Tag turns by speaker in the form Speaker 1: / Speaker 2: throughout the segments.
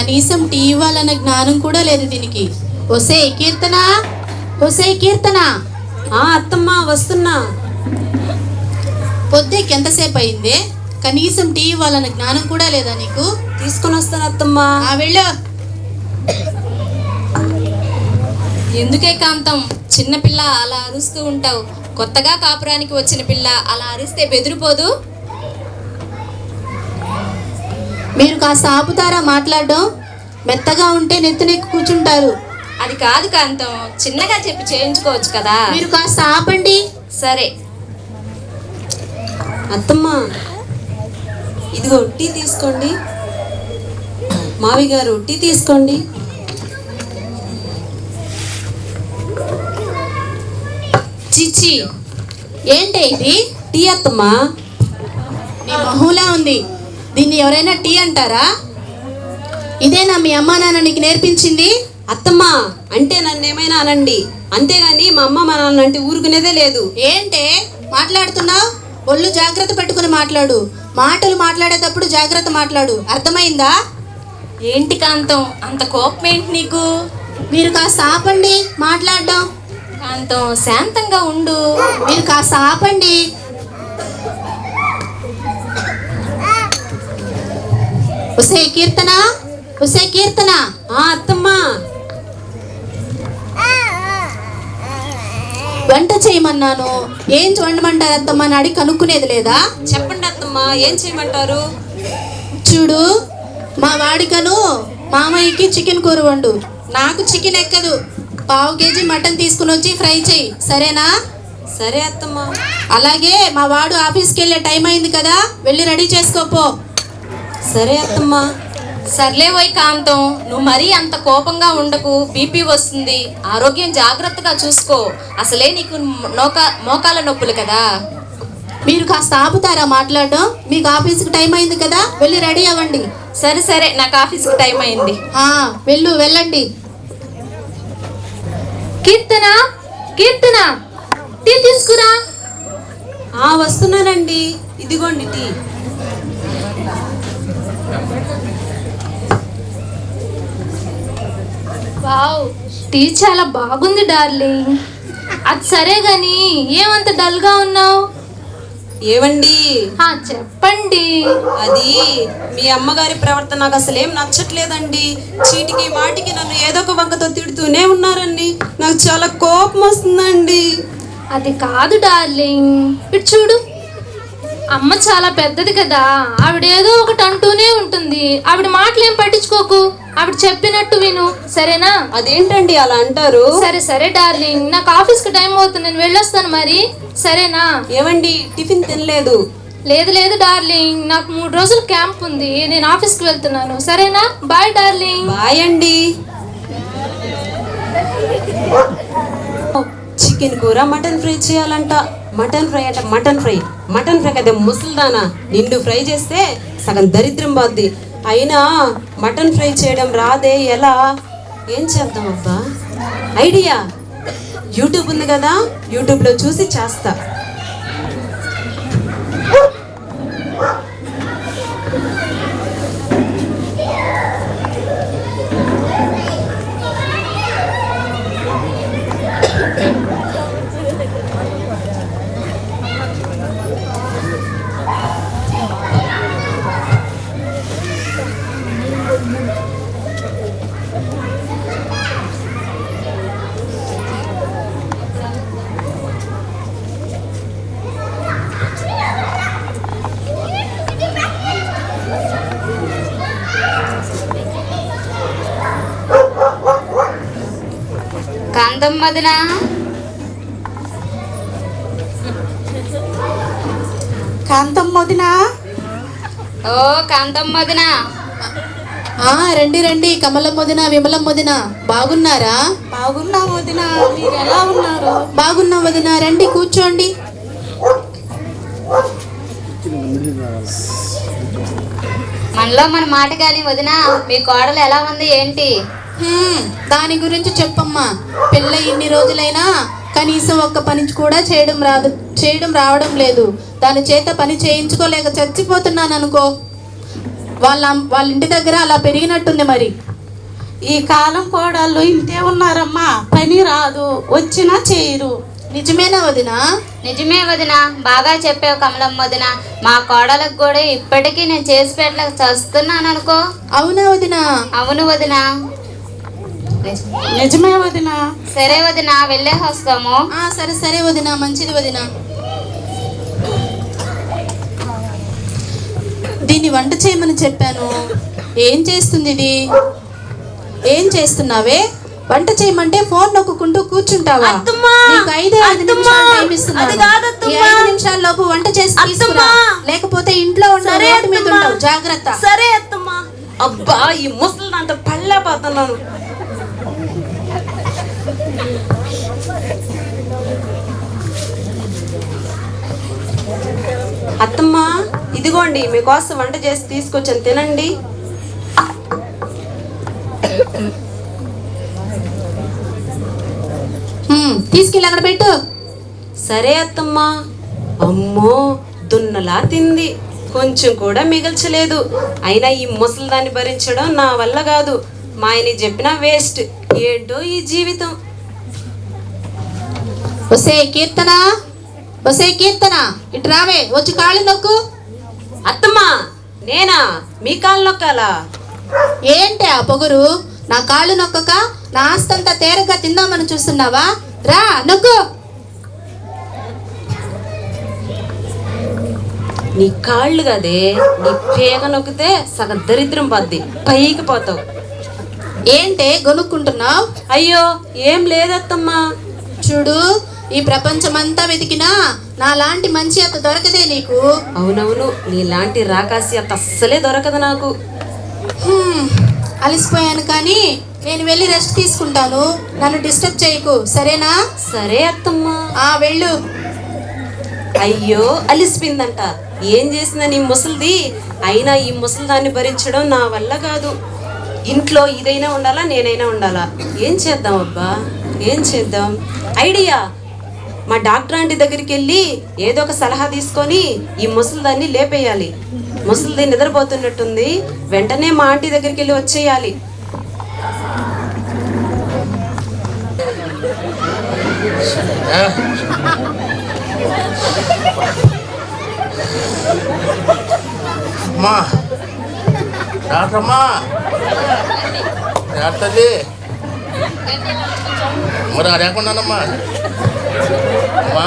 Speaker 1: కనీసం టీ ఇవ్వాలన్న జ్ఞానం కూడా లేదు దీనికి. ఒసే కీర్తన, ఒసే కీర్తన.
Speaker 2: అత్తమ్మ వస్తున్నా.
Speaker 1: పొద్దుకి ఎంతసేపు అయిందే, కనీసం టీ ఇవ్వాలన్న జ్ఞానం కూడా లేదా నీకు?
Speaker 2: తీసుకొని వస్తాను అత్తమ్మ.
Speaker 1: వెళ్ళు.
Speaker 3: ఎందుకే కాంతం, చిన్నపిల్ల అలా అరుస్తూ ఉంటావు? కొత్తగా కాపురానికి వచ్చిన పిల్ల అలా అరిస్తే బెదిరిపోదు?
Speaker 1: మీరు కాస్త ఆపుతారా మాట్లాడడం? మెత్తగా ఉంటే నెత్తినెక్కి కూర్చుంటారు.
Speaker 3: అది కాదు కాంతం, చిన్నగా చెప్పి చేయించుకోవచ్చు కదా.
Speaker 1: మీరు కాస్త ఆపండి.
Speaker 3: సరే
Speaker 2: అత్తమ్మ, ఇదిగో టీ తీసుకోండి. మావి గారు టీ తీసుకోండి.
Speaker 1: చిచ్చి, ఏంటి ఇది?
Speaker 2: టీ అత్తమ్మ.
Speaker 1: నీ మొహంలా ఉంది. దీన్ని ఎవరైనా టీ అంటారా? ఇదేనా మీ అమ్మా నాన్న నీకు నేర్పించింది?
Speaker 2: అత్తమ్మ అంటే నన్ను ఏమైనా అనండి, అంతేగాని మా అమ్మ మా నాన్న అంటే ఊరుకునేదే లేదు.
Speaker 1: ఏంటే మాట్లాడుతున్నావు? ఒళ్ళు జాగ్రత్త పెట్టుకుని మాట్లాడు. మాటలు మాట్లాడేటప్పుడు జాగ్రత్త మాట్లాడు, అర్థమైందా?
Speaker 3: ఏంటి కాంతం, అంత కోపం ఏంటి నీకు?
Speaker 1: మీరు కాస్త ఆపండి మాట్లాడడం.
Speaker 3: కాంతం శాంతంగా ఉండు.
Speaker 1: మీరు కాస్త ఆపండి. ఒసే కీర్తన, ఒసే కీర్తన.
Speaker 2: అత్తమ్మ,
Speaker 1: వంట చేయమన్నాను, ఏం వండమంటారు అత్తమ్మ అని అడిగి కనుక్కునేది లేదా?
Speaker 2: చెప్పండి అత్తమ్మ, ఏం చేయమంటారు?
Speaker 1: చూడు, మా వాడికను మామయ్యకి చికెన్ కూర వండు. నాకు చికెన్ ఎక్కదు. 1/2 కేజీ మటన్ తీసుకుని వచ్చి ఫ్రై చేయి, సరేనా?
Speaker 2: సరే అత్తమ్మ.
Speaker 1: అలాగే మా వాడు ఆఫీస్కి వెళ్ళే టైం అయింది కదా, వెళ్ళి రెడీ చేసుకోపో.
Speaker 2: సరే అత్తమ్మ.
Speaker 3: సర్లే పోయి కాంతం, నువ్వు మరీ అంత కోపంగా ఉండకు, బీపీ వస్తుంది. ఆరోగ్యం జాగ్రత్తగా చూసుకో. అసలే నీకు మోకాల నొప్పులు కదా.
Speaker 1: మీరు కాస్త ఆపుతారా మాట్లాడడం? మీకు ఆఫీస్కి టైం అయింది కదా, వెళ్ళి రెడీ అవ్వండి.
Speaker 3: సరే సరే, నాకు ఆఫీస్కి టైం అయింది.
Speaker 1: వెళ్ళండి.
Speaker 3: కీర్తన, కీర్తన, టీ తీసుకురా.
Speaker 2: వస్తున్నానండి, ఇదిగోండి టీ.
Speaker 4: వావ్, టీ చాలా బాగుంది డార్లింగ్. అది సరే గాని ఏమంత డల్గా ఉన్నావు?
Speaker 2: ఏవండి,
Speaker 4: చెప్పండి.
Speaker 2: అది మీ అమ్మగారి ప్రవర్తన నాకు అసలేం నచ్చట్లేదండి. చీటికి మాటికి నన్ను ఏదో ఒక వంకతో తిడుతూనే ఉన్నారండి. నాకు చాలా కోపం వస్తుందండి.
Speaker 4: అది కాదు డార్లింగ్, ఇటు చూడు. అమ్మ చాలా పెద్దది కదా, ఆవిడ ఏదో ఒకటి అంటూనే ఉంటుంది. ఆవిడ మాటలు ఏం పట్టించుకోకు, ఆవిడ చెప్పినట్టు విను, సరేనా?
Speaker 2: అదేంటండి అలా అంటారు?
Speaker 4: సరే సరే డార్లింగ్, నాకు ఆఫీస్కి టైం అవుతుంది, నేను వెళ్ళొస్తాను మరి, సరేనా?
Speaker 2: ఏవండి, టిఫిన్ తినలేదు?
Speaker 4: లేదు లేదు డార్లింగ్, నాకు 3 రోజులు క్యాంప్ ఉంది, నేను ఆఫీస్కి వెళ్తున్నాను, సరేనా? Bye darling.
Speaker 2: బాయ్ అండి. చికెన్ కూర మటన్ ఫ్రై చేయాలంట. మటన్ ఫ్రై అంట, మటన్ ఫ్రై కదా ముసల్దానా, నిండు ఫ్రై చేస్తే సగం దరిద్రం బాద్ది. అయినా మటన్ ఫ్రై చేయడం రాదే, ఎలా? ఏం చేద్దాం అబ్బా? ఐడియా, యూట్యూబ్ ఉంది కదా, యూట్యూబ్లో చూసి చేస్తా.
Speaker 3: కాంతం వదిన,
Speaker 1: కాంతం వదినా.
Speaker 3: ఓ కాంతం వదిన.
Speaker 1: రండి రండి, కమలం వదిన, విమలం వదిన, బాగున్నారా?
Speaker 2: బాగున్నా వదినా, మీరు ఎలా ఉన్నారు?
Speaker 1: బాగున్నా వదిన, రండి కూర్చోండి.
Speaker 3: మనలో మన మాట కానీ వదిన, మీ కోడలు ఎలా ఉంది ఏంటి?
Speaker 1: దాని గురించి చెప్పమ్మా. పిల్ల ఇన్ని రోజులైనా కనీసం ఒక్క పని కూడా చేయడం రావడం లేదు. దాని చేత పని చేయించుకోలేక చచ్చిపోతున్నాను అనుకో. వాళ్ళ ఇంటి దగ్గర అలా పెరిగినట్టుంది మరి.
Speaker 5: ఈ కాలం కోడళ్ళు ఇంతే ఉన్నారమ్మా, పని రాదు, వచ్చినా చేయరు.
Speaker 1: నిజమేనా వదినా?
Speaker 6: నిజమే వదిన, బాగా చెప్పావు కమలమ్మ వదిన. మా కోడలకు కూడా ఇప్పటికీ నేను చేసి పెట్టలేక చస్తున్నాను అనుకో.
Speaker 1: అవునా వదినా?
Speaker 6: అవును వదిన.
Speaker 5: నిజమే వదినా.
Speaker 6: సరే వదిన, వెళ్ళేసి వస్తాము.
Speaker 1: సరే సరే వదినా, మంచిది వదినా. దీన్ని వంట చేయమని చెప్పాను. ఏం చేస్తుంది ఇది? ఏం చేస్తున్నావే? వంట చేయమంటే ఫోన్ నొక్కుంటూ కూర్చుంటావా? నీకు 5 నిమిషాలు టైం ఇస్తున్నాను. ఈ 5 నిమిషాల లోపు వంట చేసి తీసుకురా, లేకపోతే ఇంట్లో ఉన్న రోడ్డు మీద ఉంటావు. జాగ్రత్త.
Speaker 2: సరే అత్తమ్మా. అబ్బా, ఈ ముసలి అంత పళ్ళేపోతున్నాను. అత్తమ్మా, ఇదిగోండి మీకోసం వంట చేసి తీసుకొచ్చాను, తినండి.
Speaker 1: తీసుకెళ్ళి అక్కడ పెట్టు.
Speaker 2: సరే అత్తమ్మా. అమ్మో, దున్నలా తింది, కొంచెం కూడా మిగల్చలేదు. అయినా ఈ ముసలిదాన్ని భరించడం నా వల్ల కాదు. మా ఆయన చెప్పినా వేస్ట్. ఏంటో ఈ జీవితం.
Speaker 1: ఒసే కీర్తన, ఒసే కీర్తన, ఇటు రావే, వచ్చి కాళ్ళు నొక్కు.
Speaker 2: అత్తమ్మా, నేనా? మీ కాళ్ళు నొక్కాలా?
Speaker 1: ఏంటి ఆ పొగరు? నా కాళ్ళు నొక్కక నా ఆస్తంతా తేరగా తిందామని చూస్తున్నావా? రా నొక్కు.
Speaker 2: నీ కాళ్ళు కదే, నీ పేగ నొక్కితే సగం దరిద్రం పద్ది, పైకి పోతావు.
Speaker 1: ఏంటే గొనుక్కుంటున్నావు?
Speaker 2: అయ్యో, ఏం లేదత్తమ్మా.
Speaker 1: చూడు, ఈ ప్రపంచమంతా వెతికినా నాలాంటి మంచి అత్త దొరకదే నీకు.
Speaker 2: అవునవును, నీలాంటి రాకాసి అత్త అస్సలే దొరకదు నాకు.
Speaker 1: అలసిపోయాను కానీ నేను వెళ్ళి రెస్ట్ తీసుకుంటాను. నన్ను డిస్టర్బ్ చేయకు, సరేనా?
Speaker 2: సరే అత్తమ్మా.
Speaker 1: వెళ్ళు.
Speaker 2: అయ్యో, అలిసిపోయిందంట. ఏం చేసిందా నీ ముసలిది? అయినా ఈ ముసలిదాన్ని భరించడం నా వల్ల కాదు. ఇంట్లో ఇదైనా ఉండాలా, నేనైనా ఉండాలా? ఏం చేద్దాం అబ్బా, ఏం చేద్దాం? ఐడియా, మా డాక్టర్ ఆంటీ దగ్గరికి వెళ్ళి ఏదో ఒక సలహా తీసుకొని ఈ ముసలిదాన్ని లేపేయాలి. ముసలిది నిద్రపోతున్నట్టుంది, వెంటనే మా ఆంటీ దగ్గరికి వెళ్ళి వచ్చేయాలి.
Speaker 7: అమ్మా, డాక్టర్ అమ్మా, తల్లి మరి అడగకుండానమ్మా. అమ్మా,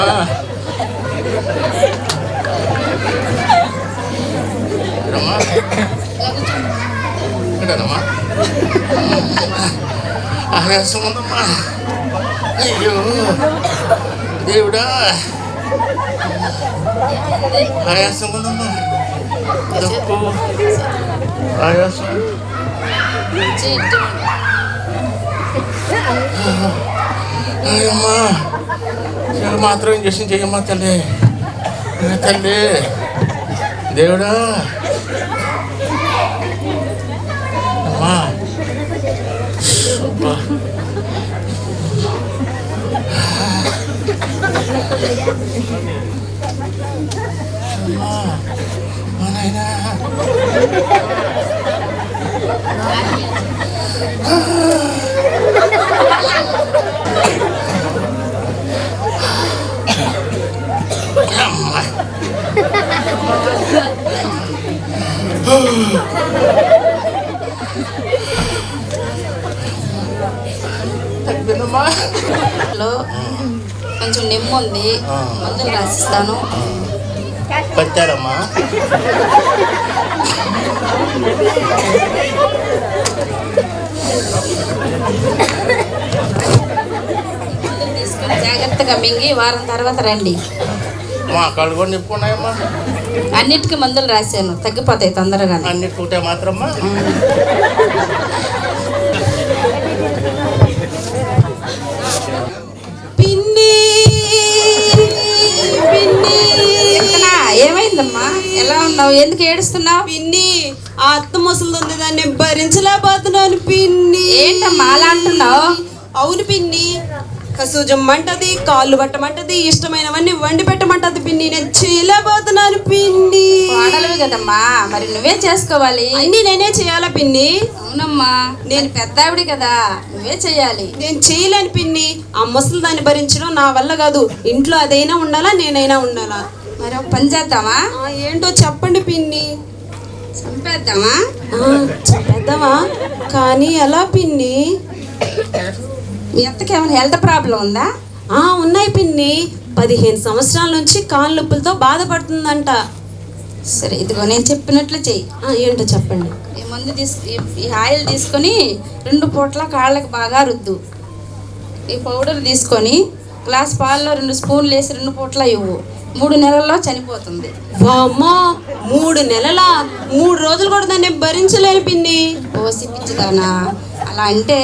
Speaker 7: అమ్మా, ఇక్కడేనమ్మా. ఆయాసం ఉందమ్మా. అయ్యో దేవుడా, ఆయాసం ఉందమ్మా. దగ్గు, ఆయాసం. అయ్యమ్మా, మాత్రం ఇంజక్షన్ చెయ్యమ్మా తల్లి. తల్లి దేవుడా. అమ్మా, మా నాయనా.
Speaker 1: కొంచెం నెమ్ము ఉంది, మందులు రాసిస్తాను.
Speaker 7: పట్టారమ్మా.
Speaker 1: జాగ్రత్తగా మింగి వారం తర్వాత రండి.
Speaker 7: మా కళ్ళు కూడా నిప్పుకున్నాయమ్మా.
Speaker 1: అన్నిటికీ మందులు రాశాను, తగ్గిపోతాయి తొందరగా.
Speaker 7: అన్నిటి ఒకటే మాత్రమ్మా.
Speaker 1: ఏమైందమ్మా? ఎలా ఉన్నావు? ఎందుకు ఏడుస్తున్నావు?
Speaker 2: పిన్ని, ఆ అత్త ముసలి ఉంది, దాన్ని భరించలేకపోతున్నాను పిన్ని.
Speaker 1: ఏంటమ్మా అలా అంటున్నావు?
Speaker 2: అవును పిన్ని, కసూజమ్మంటది, కాళ్ళు పట్టమంటది, ఇష్టమైనవన్నీ వండి పెట్టమంటది పిన్ని. నేను చేయలేకపోతున్నాను పిన్ని.
Speaker 3: కోడలివి కదమ్మా, మరి నువ్వే చేసుకోవాలి.
Speaker 2: అన్ని నేనే చేయాలా పిన్ని?
Speaker 3: అవునమ్మా, నేను పెద్దావిడి కదా, నువ్వే చెయ్యాలి.
Speaker 2: నేను చేయలేను పిన్ని. ఆ ముసలి దాన్ని భరించడం నా వల్ల కాదు. ఇంట్లో అదైనా ఉండాలా, నేనైనా ఉండాలా.
Speaker 3: మరి ఒక పని చేద్దామా?
Speaker 2: ఏంటో చెప్పండి పిన్ని.
Speaker 3: చంపేద్దామా?
Speaker 2: చెప్పేద్దామా, కానీ ఎలా పిన్ని?
Speaker 3: మీ అత్తకి ఏమైనా హెల్త్ ప్రాబ్లం ఉందా?
Speaker 2: ఉన్నాయి పిన్ని. 15 సంవత్సరాల నుంచి కాళ్ళ నొప్పులతో బాధపడుతుందంట.
Speaker 3: సరే, ఇదిగో నేను చెప్పినట్లు చెయ్యి.
Speaker 2: ఏంటో చెప్పండి.
Speaker 3: ఈ మందు ఈ ఆయిల్ తీసుకొని 2 పూట్ల కాళ్ళకి బాగా రుద్దు. ఈ పౌడర్ తీసుకొని గ్లాస్ పాలలో 2 స్పూన్లు వేసి 2 పూట్ల ఇవ్వు. 3 నెలల్లో చనిపోతుంది.
Speaker 2: వామ్మో, 3 నెలల 3 రోజులు కూడా దాన్ని భరించలేను పిన్ని.
Speaker 3: ఓసి పిచ్చిదానా, అలా అంటే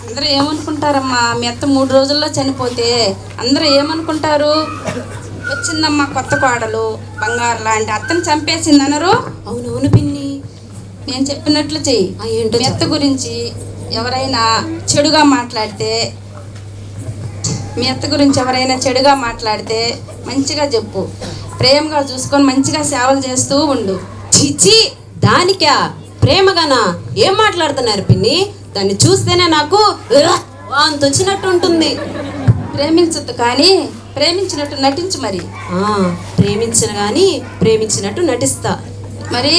Speaker 3: అందరూ ఏమనుకుంటారమ్మా? మీ అత్త 3 రోజుల్లో చనిపోతే అందరూ ఏమనుకుంటారు? వచ్చిందమ్మా కొత్త కోడలు, బంగారు లాంటి అత్తని చంపేసింది అనరు?
Speaker 2: అవునవును పిన్ని.
Speaker 3: నేను చెప్పినట్లు చెయ్యి.
Speaker 2: ఏంటో
Speaker 3: మీ అత్త గురించి ఎవరైనా చెడుగా మాట్లాడితే, మీ అత్త గురించి ఎవరైనా చెడుగా మాట్లాడితే మంచిగా చెప్పు. ప్రేమగా చూసుకొని మంచిగా సేవలు చేస్తూ ఉండు.
Speaker 2: చిచి, దానికా ప్రేమగానా? ఏం మాట్లాడుతున్నారు పిన్ని? దాన్ని చూస్తేనే నాకు అంత వచ్చినట్టు ఉంటుంది.
Speaker 3: ప్రేమించద్దు కానీ ప్రేమించినట్టు నటించు. మరి
Speaker 2: ప్రేమించిన కానీ ప్రేమించినట్టు నటిస్తా.
Speaker 3: మరి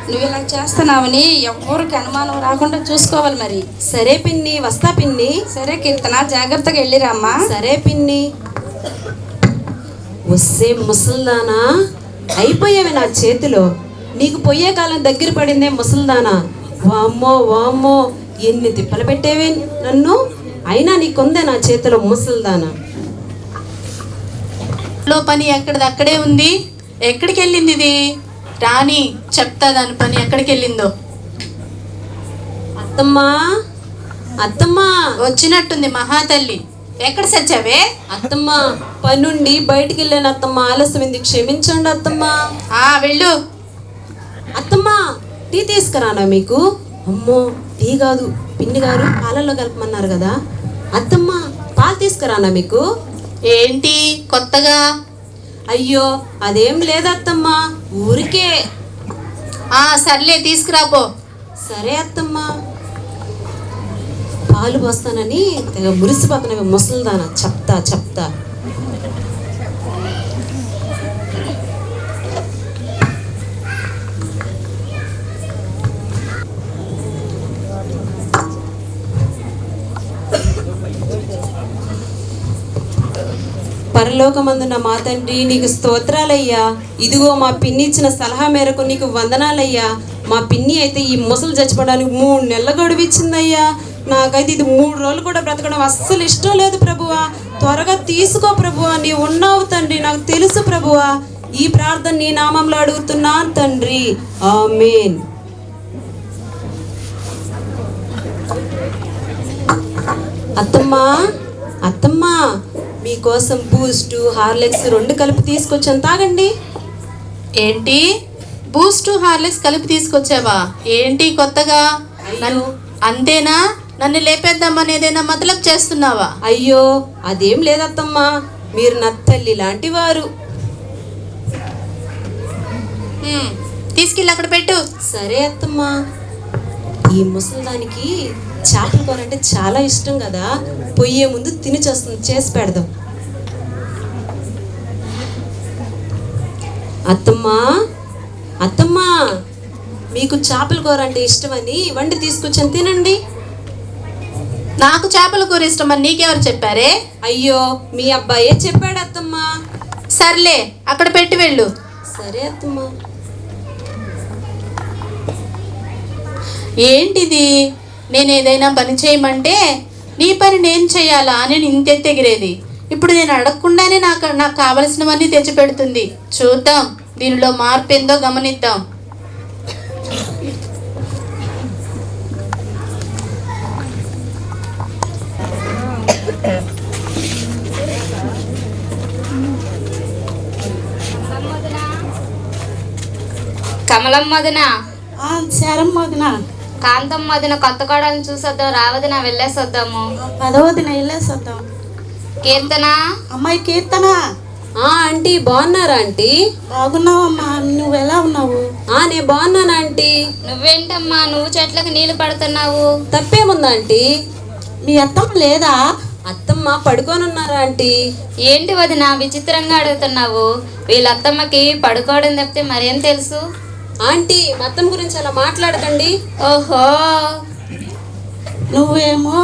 Speaker 3: నువ్వు ఇలా చేస్తున్నావని ఎవరికి అనుమానం రాకుండా చూసుకోవాలి. మరి
Speaker 2: సరే పిన్ని, వస్తా పిన్ని.
Speaker 3: సరే కీర్తన, జాగ్రత్తగా వెళ్ళిరామ్మా.
Speaker 2: సరే పిన్ని. వస్తే ముసల్దానా, అయిపోయావి నా చేతిలో. నీకు పోయే కాలం దగ్గర పడిందే ముసల్దానా. వామ్మో వామ్మో, ఎన్ని తిప్పలు పెట్టేవే నన్ను. అయినా నీకుందే నా చేతిలో ముసల్దానా.
Speaker 1: లో పని ఎక్కడిదక్కడే ఉంది. ఎక్కడికి వెళ్ళింది ఇది? రాణి చెప్తా దాని పని ఎక్కడికి వెళ్ళిందో.
Speaker 2: అత్తమ్మా, అత్తమ్మా
Speaker 1: వచ్చినట్టుంది మహాతల్లి. ఎక్కడ సచ్చావే?
Speaker 2: అత్తమ్మా, పనుండి బయటికి వెళ్ళాను అత్తమ్మా. ఆలస్యమైంది, క్షమించండి అత్తమ్మా.
Speaker 1: వెళ్ళు.
Speaker 2: అత్తమ్మా, టీ తీసుకురానా మీకు? అమ్మో, టీ కాదు పిన్ని గారు, పాలల్లో కలపమన్నారు కదా. అత్తమ్మా, పాలు తీసుకురానా మీకు?
Speaker 1: ఏంటి కొత్తగా?
Speaker 2: అయ్యో, అదేం లేదత్తమ్మా, ఊరికే.
Speaker 1: సర్లే తీసుకురాపో.
Speaker 2: సరే అత్తమ్మా. పాలు పోస్తానని తెగ మురిసిపోతున్నవి ముసలిదానా. చెప్తా. పరలోకమందున్న మా తండ్రి, నీకు స్తోత్రాలయ్యా. ఇదిగో మా పిన్ని ఇచ్చిన సలహా మేరకు నీకు వందనాలయ్యా. మా పిన్ని అయితే ఈ ముసలు చచ్చిపోవడానికి 3 నెలల గడువు ఇచ్చిందయ్యా. నాకైతే ఇది 3 రోజులు కూడా బ్రతకడం అస్సలు ఇష్టం లేదు ప్రభువా. త్వరగా తీసుకో ప్రభువా. నీ ఉన్నావు తండ్రి, నాకు తెలుసు ప్రభువా. ఈ ప్రార్థన నీ నామంలో అడుగుతున్నా తండ్రి, ఆమేన్. అత్తమ్మా, మీకోసం బూస్ట్, హార్లిక్స్ 2 కలిపి తీసుకొచ్చాను, తాగండి.
Speaker 1: ఏంటి బూస్ట్ హార్లిక్స్ కలిపి తీసుకొచ్చావా? ఏంటి కొత్తగా? అంతేనా? నన్ను లేపేద్దామని ఏదైనా మతలబు చేస్తున్నావా?
Speaker 2: అయ్యో, అదేం లేదత్తమ్మా, మీరు నా తల్లి లాంటి వారు.
Speaker 1: తీసుకెళ్ళి అక్కడ పెట్టు.
Speaker 2: సరే అత్తమ్మా. ఈ ముసలిదానికి చేపల కూర అంటే చాలా ఇష్టం కదా, పొయ్యే ముందు తిని చేసి పెడదాం. అత్తమ్మా, మీకు చేపల కూర అంటే ఇష్టమని వండి తీసుకొచ్చాను, తినండి.
Speaker 1: నాకు చేపల కూర ఇష్టమని నీకెవరు చెప్పారే?
Speaker 2: అయ్యో, మీ అబ్బాయే చెప్పాడు అత్తమ్మా.
Speaker 1: సర్లే, అక్కడ పెట్టి వెళ్ళు.
Speaker 2: సరే అత్తమ్మా.
Speaker 1: ఏంటిది? నేను ఏదైనా పని చేయమంటే నీ పని నేను చేయాలా అని ఇంతెత్తెగిరేది. ఇప్పుడు నేను అడగకుండానే నాకు కావలసినవన్నీ తెచ్చిపెడుతుంది. చూద్దాం, దీనిలో మార్పు ఏందో గమనిద్దాం.
Speaker 6: కమలం మదన,
Speaker 5: శారమ్మ వదిన.
Speaker 6: కాంతమ్మ వదిన కొత్త కోడల్ని చూసొద్దాం రావదిన వెళ్ళేసొద్దాము.
Speaker 5: పదవదిన వెళ్ళేసొద్దాం.
Speaker 6: కీర్తన,
Speaker 5: అమ్మాయి కీర్తన,
Speaker 2: ఆంటీ బాగున్నారా ఆంటీ?
Speaker 5: బాగున్నావమ్మా, నువ్వు ఎలా ఉన్నావు?
Speaker 2: నేను బాగున్నాను ఆంటీ.
Speaker 6: నువ్వేంటమ్మా నువ్వు చెట్లకు నీళ్లు పడుతున్నావు?
Speaker 2: తప్పేముందా ఆంటీ?
Speaker 5: మీ అత్తమ్మ లేదా?
Speaker 2: అత్తమ్మ పడుకొని ఉన్నారా ఆంటీ?
Speaker 6: ఏంటి వదిన విచిత్రంగా అడుగుతున్నావు? వీళ్ళ అత్తమ్మకి పడుకోవడం తప్పితే మరేం తెలుసు?
Speaker 2: ఆంటీ మా అత్తమ్మ గురించి అలా మాట్లాడకండి.
Speaker 6: ఓహో,
Speaker 5: నువ్వేమో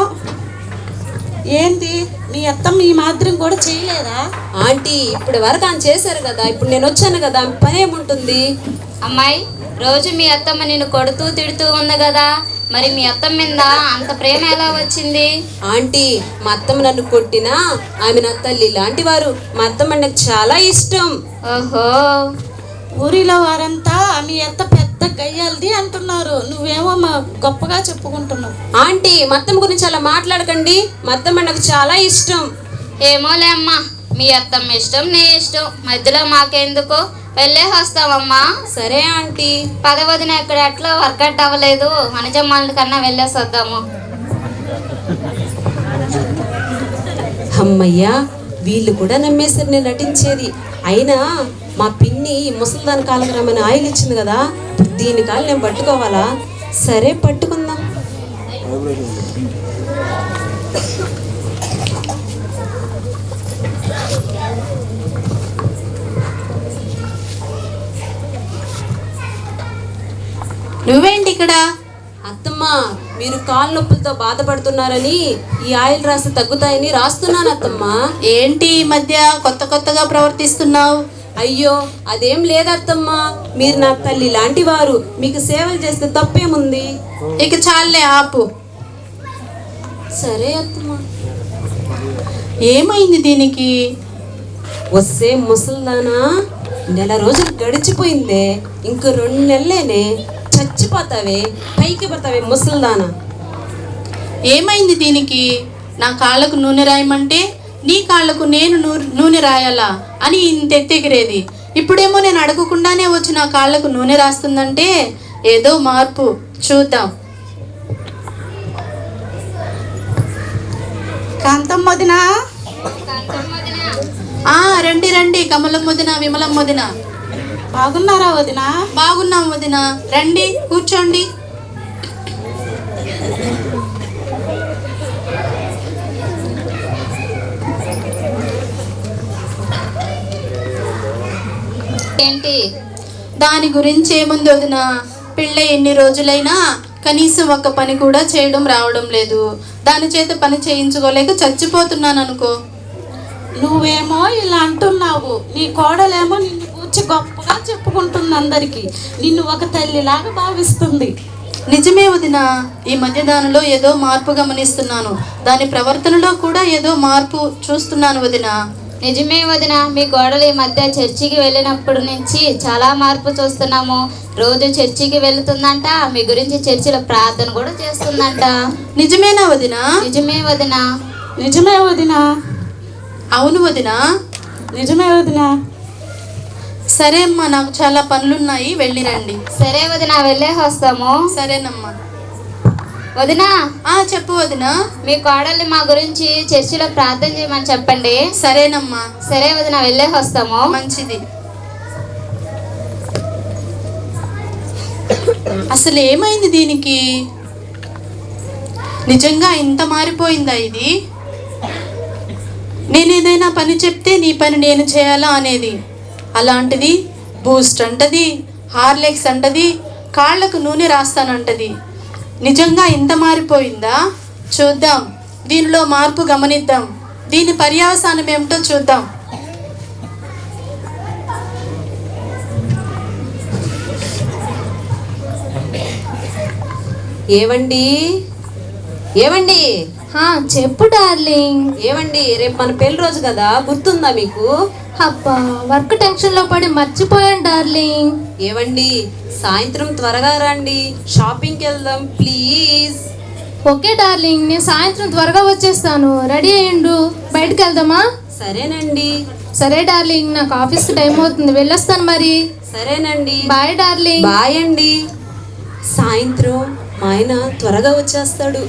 Speaker 5: ఏంటి మీ అత్తమ్మ ఈ మాత్రం కూడా చేయలేదా?
Speaker 2: ఆంటీ ఇప్పటి వరకు ఆయన చేశారు కదా, ఇప్పుడు నేను వచ్చాను కదా, పని ఏముంటుంది?
Speaker 6: అమ్మాయి రోజు మీ అత్తమ్మ నిన్ను కొడుతూ తిడుతూ ఉంది కదా, మరి మీ అత్తమ్మ మీద అంత ప్రేమ ఎలా వచ్చింది?
Speaker 2: ఆంటీ మా అత్తమ్మ నన్ను కొట్టినా ఆమె నా తల్లి లాంటి వారు. మా అత్తమ్మ నాకు చాలా ఇష్టం.
Speaker 6: ఓహో,
Speaker 5: ఊరిలో వారంతా మీ అత్త పెద్ద గయ్యాలది అంటున్నారు, నువ్వేమో గొప్పగా చెప్పుకుంటున్నావు.
Speaker 2: ఆంటీ మా అత్తమ్మ గురించి అలా మాట్లాడకండి. మా అత్తమ్మ నాకు చాలా ఇష్టం.
Speaker 6: ఏమోలే అమ్మా, మీ అత్తమ్మ ఇష్టం నీ ఇష్టం, మధ్యలో మాకెందుకు? వెళ్ళే వస్తామమ్మా.
Speaker 2: సరే ఆంటీ.
Speaker 6: పదవదిన ఇక్కడ ఎట్లా వర్కౌట్ అవ్వలేదు, వనజమ్మాల కన్నా వెళ్ళేసి వద్దాము.
Speaker 2: అమ్మయ్యా వీళ్ళు కూడా నమ్మేసరి నేను నటించేది. అయినా మా పిన్ని ముసలిదాని కాలగ్రామని ఆయిల్ ఇచ్చింది కదా, దీని కాలు నేను పట్టుకోవాలా? సరే పట్టుకుందాం.
Speaker 1: నువ్వేంటి ఇక్కడ?
Speaker 2: అత్తమ్మ మీరు కాలు నొప్పులతో బాధపడుతున్నారని ఈ ఆయిల్ రాసి తగ్గుతాయని రాస్తున్నాను అత్తమ్మ.
Speaker 1: ఏంటి ఈ మధ్య కొత్త కొత్తగా ప్రవర్తిస్తున్నావు?
Speaker 2: అయ్యో అదేం లేదత్తమ్మ, మీరు నాకు తల్లి లాంటి వారు, మీకు సేవలు చేస్తే తప్పేముంది?
Speaker 1: ఇక చాలే ఆపు.
Speaker 2: సరే అత్తమ్మ.
Speaker 1: ఏమైంది దీనికి?
Speaker 2: వస్తే ముసల్దానా, నెల రోజులు గడిచిపోయిందే, ఇంకో 2 నెలలేనే, చచ్చిపోతావే, పైకి పోతావే ముసల్దానా.
Speaker 1: ఏమైంది దీనికి? నా కాళ్ళకు నూనె రాయమంటే నీ కాళ్ళకు నేను నూనె రాయాలా అని ఇంత ఎత్తెగిరేది. ఇప్పుడేమో నేను అడగకుండానే వచ్చి నా కాళ్ళకు నూనె రాస్తుందంటే ఏదో మార్పు. చూద్దాం.
Speaker 5: కాంతమ్మ వదినా,
Speaker 1: రండి రండి, కమలం వదిన, విమలం వదిన.
Speaker 5: బాగున్నారా వదినా?
Speaker 1: బాగున్నాం వదిన, రండి కూర్చోండి.
Speaker 6: ఏంటి?
Speaker 1: దాని గురించి ఏముంది వదిన, పిల్ల ఎన్ని రోజులైనా కనీసం ఒక్క పని కూడా చేయడం రావడం లేదు. దాని చేత పని చేయించుకోలేక చచ్చిపోతున్నాను అనుకో.
Speaker 5: నువ్వేమో ఇలా అంటున్నావు, నీ కోడలేమో నిన్ను కూర్చి గొప్పగా చెప్పుకుంటుంది అందరికి, నిన్ను ఒక తల్లిలాగా భావిస్తుంది.
Speaker 1: నిజమే వదిన, ఈ మధ్య దానిలో ఏదో మార్పు గమనిస్తున్నాను. దాని ప్రవర్తనలో కూడా ఏదో మార్పు చూస్తున్నాను వదిన.
Speaker 6: నిజమే వదిన, మీ కోడలు ఈ మధ్య చర్చికి వెళ్ళినప్పటి నుంచి చాలా మార్పు చూస్తున్నాము. రోజు చర్చికి వెళ్తుందంట, మీ గురించి చర్చిలో ప్రార్థన కూడా చేస్తుందంట.
Speaker 1: నిజమేనా వదిన?
Speaker 6: నిజమే వదిన.
Speaker 5: నిజమే వదినా?
Speaker 1: అవును వదిన.
Speaker 5: నిజమే వదినా?
Speaker 1: సరే అమ్మా, నాకు చాలా పనులున్నాయి, వెళ్ళిరండి.
Speaker 6: సరే వదిన, వెళ్ళే వస్తాము.
Speaker 1: సరేనమ్మా.
Speaker 6: వదిన,
Speaker 1: చెప్పు వదిన.
Speaker 6: మీ కోడల్ని మా గురించి చర్చిలో ప్రార్థన చేయమని చెప్పండి.
Speaker 1: సరేనమ్మా.
Speaker 6: సరే వదిన, వెళ్ళే వస్తాము.
Speaker 1: మంచిది. అసలు ఏమైంది దీనికి? నిజంగా ఇంత మారిపోయిందా ఇది? నేను ఏదైనా పని చెప్తే నీ పని నేను చేయాలా అనేది. అలాంటిది బూస్ట్ అంటది, హార్లిక్స్ అంటది, కాళ్ళకు నూనె రాస్తానంటది. నిజంగా ఇంత మారిపోయిందా? చూద్దాం, దీనిలో మార్పు గమనిద్దాం, దీని పర్యవసానం ఏమిటో చూద్దాం.
Speaker 2: ఏవండి ఏవండి
Speaker 4: చెప్పు డార్లింగ్.
Speaker 2: ఏవండి రేపు మన పెళ్లి రోజు కదా, గుర్తుందా మీకు?
Speaker 4: అబ్బా, వర్క్ టెన్షన్ లో పడి మర్చిపోయాను డార్లింగ్.
Speaker 2: ఏవండి సాయంత్రం త్వరగా రండి, షాపింగ్కి వెళ్దాం ప్లీజ్.
Speaker 4: ఓకే డార్లింగ్, నేను సాయంత్రం త్వరగా వచ్చేస్తాను. రెడీ అయ్యిండు, బయటకు వెళ్దామా?
Speaker 2: సరేనండి.
Speaker 4: సరే డార్లింగ్, నాకు ఆఫీస్కి టైం అవుతుంది, వెళ్ళొస్తాను మరి.
Speaker 2: సరేనండి.
Speaker 4: Bye darling.
Speaker 2: బాయ్ అండి. సాయంత్రం మా ఆయన త్వరగా వచ్చేస్తాడు.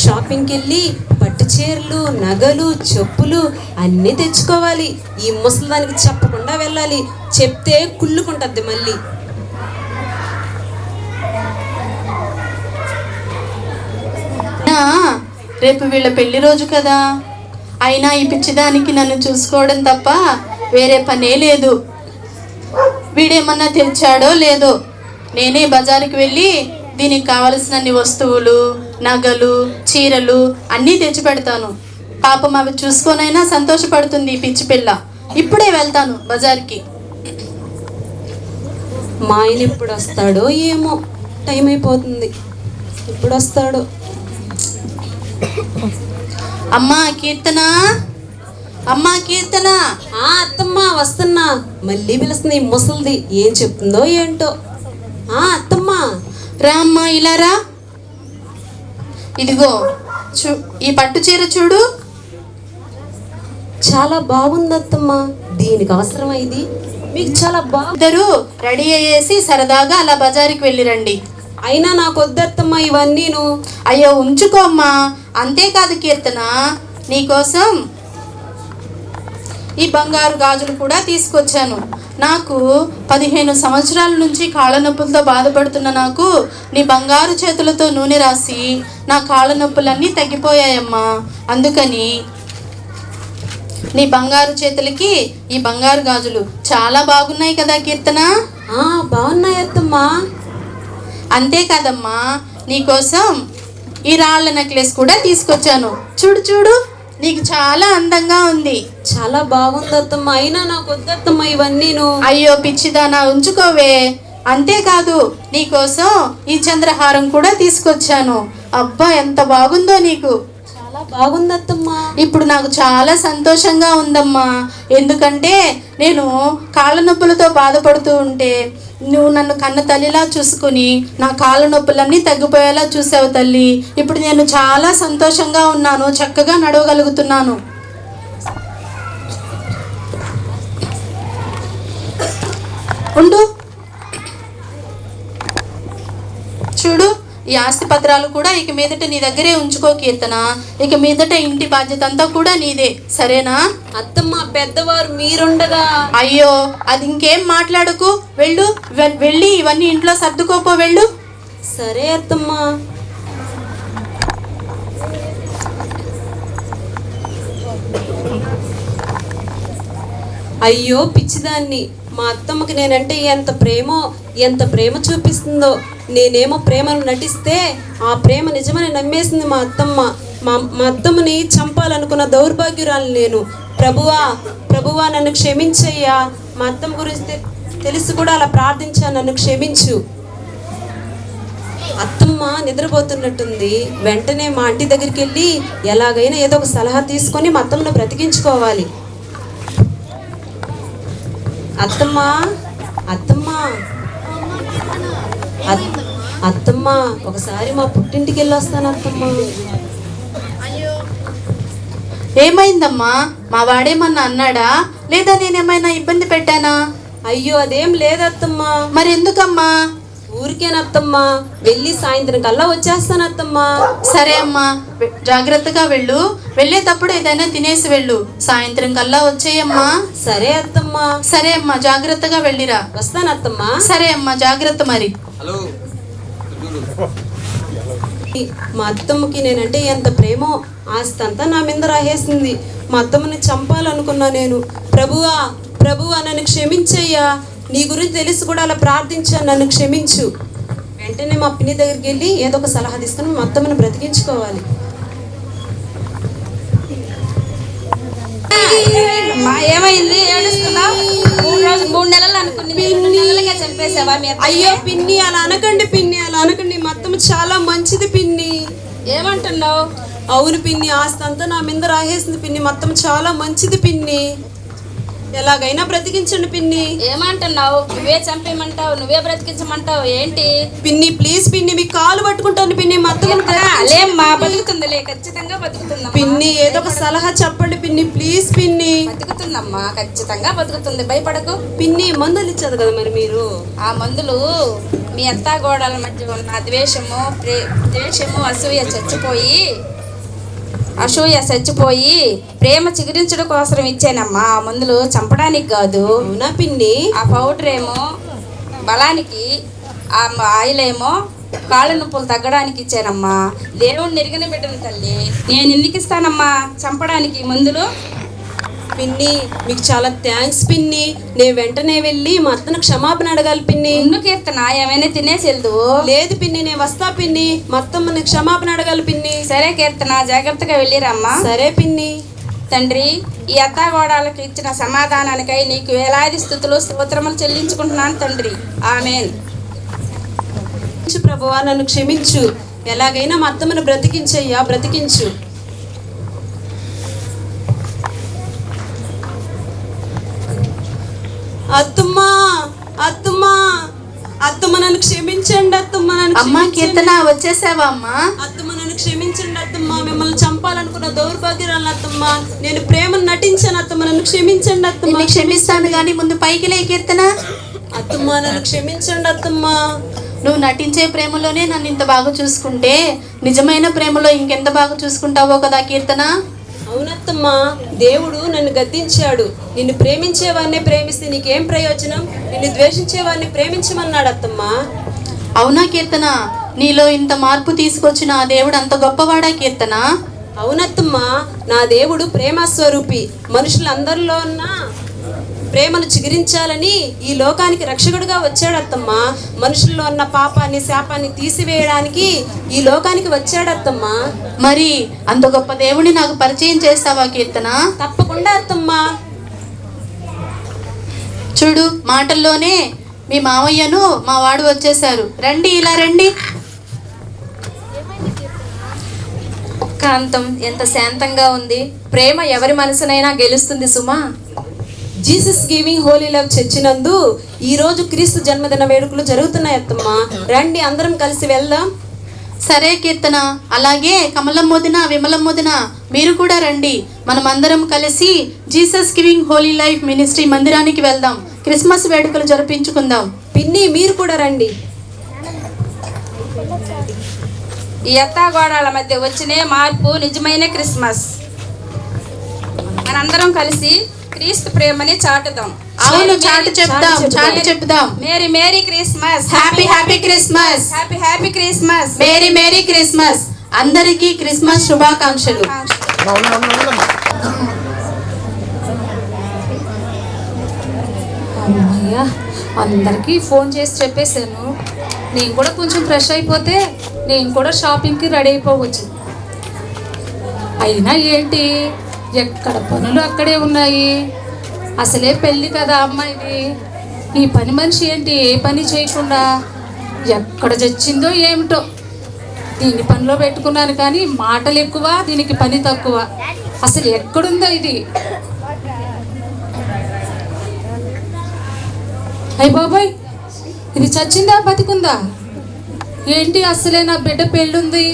Speaker 2: షాపింగ్కి వెళ్ళి పట్టు చీరలు, నగలు, చెప్పులు అన్నీ తెచ్చుకోవాలి. ఈ ముసలిదానికి చెప్పకుండా వెళ్ళాలి, చెప్తే కుళ్ళుకుంటుంది మళ్ళీ.
Speaker 1: రేపు వీళ్ళ పెళ్లి రోజు కదా, అయినా ఈ పిచ్చిదానికి నన్ను చూసుకోవడం తప్ప వేరే పనే లేదు. వీడేమన్నా తెచ్చాడో లేదో, నేనే బజారుకి వెళ్ళి దీనికి కావలసినన్ని వస్తువులు, నగలు, చీరలు అన్నీ తెచ్చి పెడతాను. పాపం అవి చూసుకొనైనా సంతోషపడుతుంది ఈ పిచ్చి పిల్ల. ఇప్పుడే వెళ్తాను బజార్కి.
Speaker 2: మా ఆయన ఎప్పుడు వస్తాడో ఏమో, టైం అయిపోతుంది. ఎప్పుడు వస్తాడో.
Speaker 1: అమ్మా కీర్తన, అమ్మా కీర్తన.
Speaker 2: అత్తమ్మ వస్తున్నా. మళ్ళీ పిలుస్తుంది ఈ ముసలిది, ఏం చెప్తుందో ఏంటో. అత్తమ్మ
Speaker 1: రా అమ్మా, ఇలా రా. ఇదిగో ఈ పట్టు చీర చూడు,
Speaker 2: చాలా బాగుంది అత్తమ్మ. దీనికి అవసరమా ఇది? మీకు చాలా
Speaker 1: ఇద్దరు రెడీ అయ్యేసి సరదాగా అలా బజారుకి వెళ్ళి రండి.
Speaker 2: అయినా నాకు వద్దత్తమ్మ ఇవన్నీను.
Speaker 1: అయ్యో ఉంచుకోమ్మా. అంతేకాదు కీర్తన, నీకోసం ఈ బంగారు గాజులు కూడా తీసుకొచ్చాను. నాకు 15 సంవత్సరాల నుంచి కాళ్ళ నొప్పులతో బాధపడుతున్న నాకు నీ బంగారు చేతులతో నూనె రాసి నా కాళ్ళ నొప్పులన్నీ తగ్గిపోయాయమ్మా. అందుకని నీ బంగారు చేతులకి ఈ బంగారు గాజులు చాలా బాగున్నాయి కదా కీర్తన?
Speaker 2: బాగున్నాయి అత్తమ్మా.
Speaker 1: అంతేకాదమ్మా, నీకోసం ఈ రాళ్ళ నెక్లెస్ కూడా తీసుకొచ్చాను. చూడు చూడు, నీకు చాలా అందంగా ఉంది.
Speaker 2: చాలా బాగుంది అత్తమ్మ. అయినా నాకు వద్దత్తమ్మ ఇవన్నీను.
Speaker 1: అయ్యో పిచ్చిదానా, ఉంచుకోవే. అంతేకాదు నీకోసం ఈ చంద్రహారం కూడా తీసుకొచ్చాను. అబ్బా ఎంత బాగుందో నీకు.
Speaker 2: చాలా బాగుంది అత్తమ్మ.
Speaker 1: ఇప్పుడు నాకు చాలా సంతోషంగా ఉందమ్మా. ఎందుకంటే నేను కాళ్ళ నొప్పులతో బాధపడుతూ ఉంటే నువ్వు నన్ను కన్న తల్లిలా చూసుకుని నా కాళ్ళ నొప్పులన్నీ తగ్గిపోయేలా చూసావు తల్లి. ఇప్పుడు నేను చాలా సంతోషంగా ఉన్నాను, చక్కగా నడవగలుగుతున్నాను. ఉండు, చూడు ఈ ఆస్తి పత్రాలు కూడా ఇక మీదట నీ దగ్గరే ఉంచుకో కీర్తన. ఇక మీదట ఇంటి బాధ్యత అంతా కూడా నీదే, సరేనా?
Speaker 2: అత్తమ్మ పెద్దవారు మీరుండగా.
Speaker 1: అయ్యో అది ఇంకేం మాట్లాడకు, వెళ్ళు. వెళ్ళి ఇవన్నీ ఇంట్లో సర్దుకోపో, వెళ్ళు.
Speaker 2: సరే అత్తమ్మ. అయ్యో పిచ్చిదాన్ని, మా అత్తమ్మకి నేనంటే ఎంత ప్రేమ చూపిస్తుందో. నేనేమో ప్రేమను నటిస్తే ఆ ప్రేమ నిజమని నమ్మేసింది మా అత్తమ్మ. మా అత్తమ్మని చంపాలనుకున్న దౌర్భాగ్యురాలు నేను. ప్రభువా నన్ను క్షమించయ్యా. మా అత్తమ్మ గురించి తెలిసి కూడా అలా ప్రార్థించా, నన్ను క్షమించు. అత్తమ్మ నిద్రపోతున్నట్టుంది. వెంటనే మా ఆంటీ దగ్గరికి వెళ్ళి ఎలాగైనా ఏదో ఒక సలహా తీసుకొని మా అత్తమ్మను బ్రతికించుకోవాలి. అత్తమ్మ ఒకసారి మా పుట్టింటికి వెళ్ళి వస్తాను అత్తమ్మ.
Speaker 1: ఏమైందమ్మా? మా వాడేమన్నా అన్నాడా, లేదా నేనేమైనా ఇబ్బంది పెట్టానా?
Speaker 2: అయ్యో అదేం లేదత్తమ్మ.
Speaker 1: మరి ఎందుకమ్మా?
Speaker 2: ఊరికేనత్తమ్మా, వెళ్ళి సాయంత్రం కల్లా వచ్చేస్తానత్తమ్మా.
Speaker 1: సరే అమ్మా, జాగ్రత్తగా వెళ్ళు. వెళ్ళేటప్పుడు ఏదైనా తినేసి వెళ్ళు. సాయంత్రం కల్లా వచ్చేయమ్మా.
Speaker 2: సరే అత్తమ్మా.
Speaker 1: సరే అమ్మా, జాగ్రత్తగా వెళ్ళిరా.
Speaker 2: వస్తానత్తమ్మా.
Speaker 1: సరే అమ్మా, జాగ్రత్త మరి.
Speaker 2: మా అత్తమ్మకి నేనంటే ఎంత ప్రేమో, ఆస్తి అంతా నా మీద రాసేసింది. మా అత్తమ్మని చంపాలనుకున్నా నేను. ప్రభువా నన్ను క్షమించయ్యా. నీ గురించి తెలిసి కూడా అలా ప్రార్థించాను, నన్ను క్షమించు. వెంటనే మా పిన్ని దగ్గరికి వెళ్ళి ఏదో ఒక సలహా తీసుకుని మా అత్తమ్మని బ్రతికించుకోవాలి.
Speaker 3: ఏమైంది? ఏడుస్తున్నావు? 3 నెలలు అనుకుని చంపేసావా?
Speaker 2: అయ్యో పిన్ని అలా అనకండి, పిన్ని అలా అనకండి. మా అత్తమ్మ చాలా మంచిది పిన్ని.
Speaker 3: ఏమంటున్నావు?
Speaker 2: అవును పిన్ని, ఆస్తి అంతా నా మీద రాసేసింది పిన్ని. మా అత్తమ్మ చాలా మంచిది పిన్ని. ఎలాగైనా బ్రతికించండి పిన్ని.
Speaker 3: ఏమంటున్నావు? నువ్వే చంపేయమంటావు, నువ్వే బ్రతికించమంటావు ఏంటి?
Speaker 2: పిన్ని ప్లీజ్ పిన్ని, మీ కాలు పట్టుకుంటాను పిన్ని. మా
Speaker 3: అలేమ్మా, బతుకుతుందిలే, ఖచ్చితంగా బతుకుతుందమ్మా.
Speaker 2: పిన్ని ఏదో ఒక సలహా చెప్పండి పిన్ని, ప్లీజ్ పిన్ని.
Speaker 3: బతుకుతుందమ్మా, ఖచ్చితంగా బతుకుతుంది, భయపడకు.
Speaker 2: పిన్ని మందులు ఇచ్చారు కదా మరి మీరు?
Speaker 3: ఆ మందులు మీ అత్తాగోడల మధ్య ఉన్న ద్వేషము అసూయ చచ్చిపోయి ప్రేమ చిగురించడం కోసం ఇచ్చానమ్మా. ఆ మందులు చంపడానికి కాదు.
Speaker 2: అవునా పిన్ని?
Speaker 3: ఆ పౌడర్ ఏమో బలానికి, ఆ ఆయిల్ ఏమో కాళ్ళ నొప్పులు తగ్గడానికి ఇచ్చానమ్మా. దేవుడు నెరిగిన బిడ్డను తల్లి, నేను ఎందుకు ఇస్తానమ్మా చంపడానికి మందులు?
Speaker 2: పిన్ని మీకు చాలా థ్యాంక్స్ పిన్ని. నేను వెంటనే వెళ్ళి మా అత్తను క్షమాపణ అడగాలి పిన్ని.
Speaker 3: ఉండు కీర్తన, ఏమైనా తినేసి వెళ్దు.
Speaker 2: లేదు పిన్ని, నేను వస్తా పిన్ని. మా అత్తమ్మని క్షమాపణ అడగాలి పిన్ని.
Speaker 3: సరే కీర్తన, జాగ్రత్తగా వెళ్ళిరమ్మా.
Speaker 2: సరే పిన్ని.
Speaker 3: తండ్రి, ఈ అత్తాగోడాలకు ఇచ్చిన సమాధానానికై నీకు వేలాది స్తుతులు స్తోత్రములు చెల్లించుకుంటున్నాను తండ్రి. ఆమేన్.
Speaker 2: ప్రభువా, నన్ను క్షమించు. ఎలాగైనా మా అత్తమ్మను బ్రతికించయ్యా, బ్రతికించు. అత్తమ్మా, అత్తమ్మా, అత్తమ్మ నన్ను క్షమించండి. అత్తమ్మ నన్ను
Speaker 1: అమ్మా కీర్తన, వచ్చేసావా అమ్మా?
Speaker 2: అత్తమ్మ నన్ను క్షమించండి అత్తమ్మ. మిమ్మల్ని చంపాలనుకున్న దౌర్భాగ్యురాలు అత్తమ్మ. నేను ప్రేమను నటించాను అత్తమ్మ, నన్ను క్షమించండి అత్తమ్మ.
Speaker 1: నిన్ను క్షమిస్తాను కానీ ముందు పైకి లే కీర్తన.
Speaker 2: అత్తమ్మ నన్ను క్షమించండి అత్తమ్మ.
Speaker 1: నువ్వు నటించే ప్రేమలోనే నన్ను ఇంత బాగా చూసుకుంటే నిజమైన ప్రేమలో ఇంకెంత బాగా చూసుకుంటావో కదా కీర్తన.
Speaker 2: అవునత్తమ్మా, దేవుడు నన్ను గద్దించాడు. నిన్ను ప్రేమించేవాడినే ప్రేమిస్తే నీకేం ప్రయోజనం? నిన్ను ద్వేషించేవాడిని ప్రేమించమన్నాడు అత్తమ్మా.
Speaker 1: అవునా కీర్తన, నీలో ఇంత మార్పు తీసుకొచ్చిన ఆ దేవుడు అంత గొప్పవాడా కీర్తన?
Speaker 2: అవునత్తమ్మా, నా దేవుడు ప్రేమస్వరూపి. మనుషులందరిలో ఉన్న ప్రేమను చిగురించాలని ఈ లోకానికి రక్షకుడుగా వచ్చాడత్తమ్మా. మనుషుల్లో ఉన్న పాపాన్ని శాపాన్ని తీసివేయడానికి ఈ లోకానికి వచ్చాడత్తమ్మా.
Speaker 1: మరి అంత గొప్ప దేవుడిని నాకు పరిచయం చేస్తావా కీర్తన?
Speaker 2: తప్పకుండా అత్తమ్మా.
Speaker 1: చూడు, మాటల్లోనే మీ మావయ్యను మా వాడు వచ్చేసారు. రండి, ఇలా రండి.
Speaker 8: కాంతం ఎంత శాంతంగా ఉంది. ప్రేమ ఎవరి మనసునైనా గెలుస్తుంది సుమా.
Speaker 2: Jesus giving holy love church నందు ఈ రోజు క్రీస్తు జన్మదిన వేడుకలు జరుగుతున్నాయి అత్తమ్మా. రండి, అందరం కలిసి వెళ్దాం.
Speaker 1: సరే కీర్తన, అలాగే కమలం మొదిన, విమలం మొదిన, మీరు కూడా రండి. మనం అందరం కలిసి Jesus giving Holi life ministry మందిరానికి వెళ్దాం. క్రిస్మస్ వేడుకలు జరిపించుకుందాం.
Speaker 2: పిన్ని, మీరు కూడా రండి.
Speaker 3: ఈ అత్తాగోడాల మధ్య వచ్చిన మార్పు నిజమైన క్రిస్మస్. మనందరం కలిసి క్రీస్తు ప్రేమని చాటుదాం.
Speaker 1: అవును, చాటి చెప్దాం.
Speaker 3: Merry merry Christmas.
Speaker 1: Happy happy Christmas.
Speaker 3: Happy happy Christmas.
Speaker 1: Merry merry Christmas. అందరికీ క్రిస్మస్ శుభాకాంక్షలు.
Speaker 4: అమ్మయ్యా, అందరికీ ఫోన్ చేసి చెప్పేశాను. నేను కూడా కొంచెం ఫ్రెష్ అయిపోతే నేను కూడా షాపింగ్కి రెడీ అయిపోవచ్చు. అయినా ఏంటి, ఎక్కడ పనులు అక్కడే ఉన్నాయి. అసలే పెళ్ళి కదా అమ్మాయిది. ఈ పని మనిషి ఏంటి ఏ పని చేయకుండా ఎక్కడ చచ్చిందో ఏమిటో. దీన్ని పనిలో పెట్టుకున్నాను కానీ మాటలు ఎక్కువ, దీనికి పని తక్కువ. అసలు ఎక్కడుందో ఇది. అయ్య బాబాయ్, ఇది చచ్చిందా బతికుందా ఏంటి? అసలే నా బిడ్డ పెళ్ళుంది.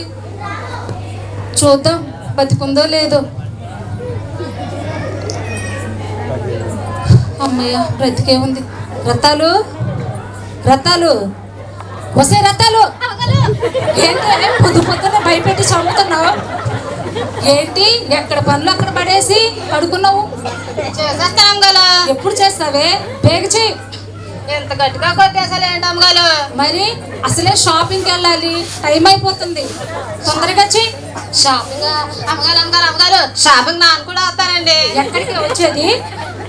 Speaker 4: చూద్దాం బతికుందో లేదో. అమ్మయ్య, బ్రతికే ఉంది. రతాలు, రతాలు, వసే రతాలు, ఏంటి పొద్దు పొద్దున్న భయపెట్టి చంపుతున్నావు ఏంటి? ఎక్కడ పనులు అక్కడ పడేసి పడుకున్నావు. ఎప్పుడు చేస్తావే? బేగ చేయి.
Speaker 6: ఎంత గట్టిగా కొట్టేసాలేంటమ్మగారు.
Speaker 4: మరి అసలే షాపింగ్కి వెళ్ళాలి, టైం అయిపోతుంది. తొందరగా చెయ్యి.
Speaker 6: షాపింగ్ అమ్మగారు షాపింగ్ నాన్న కూడా వస్తానండి.
Speaker 4: ఎక్కడికి వచ్చేది?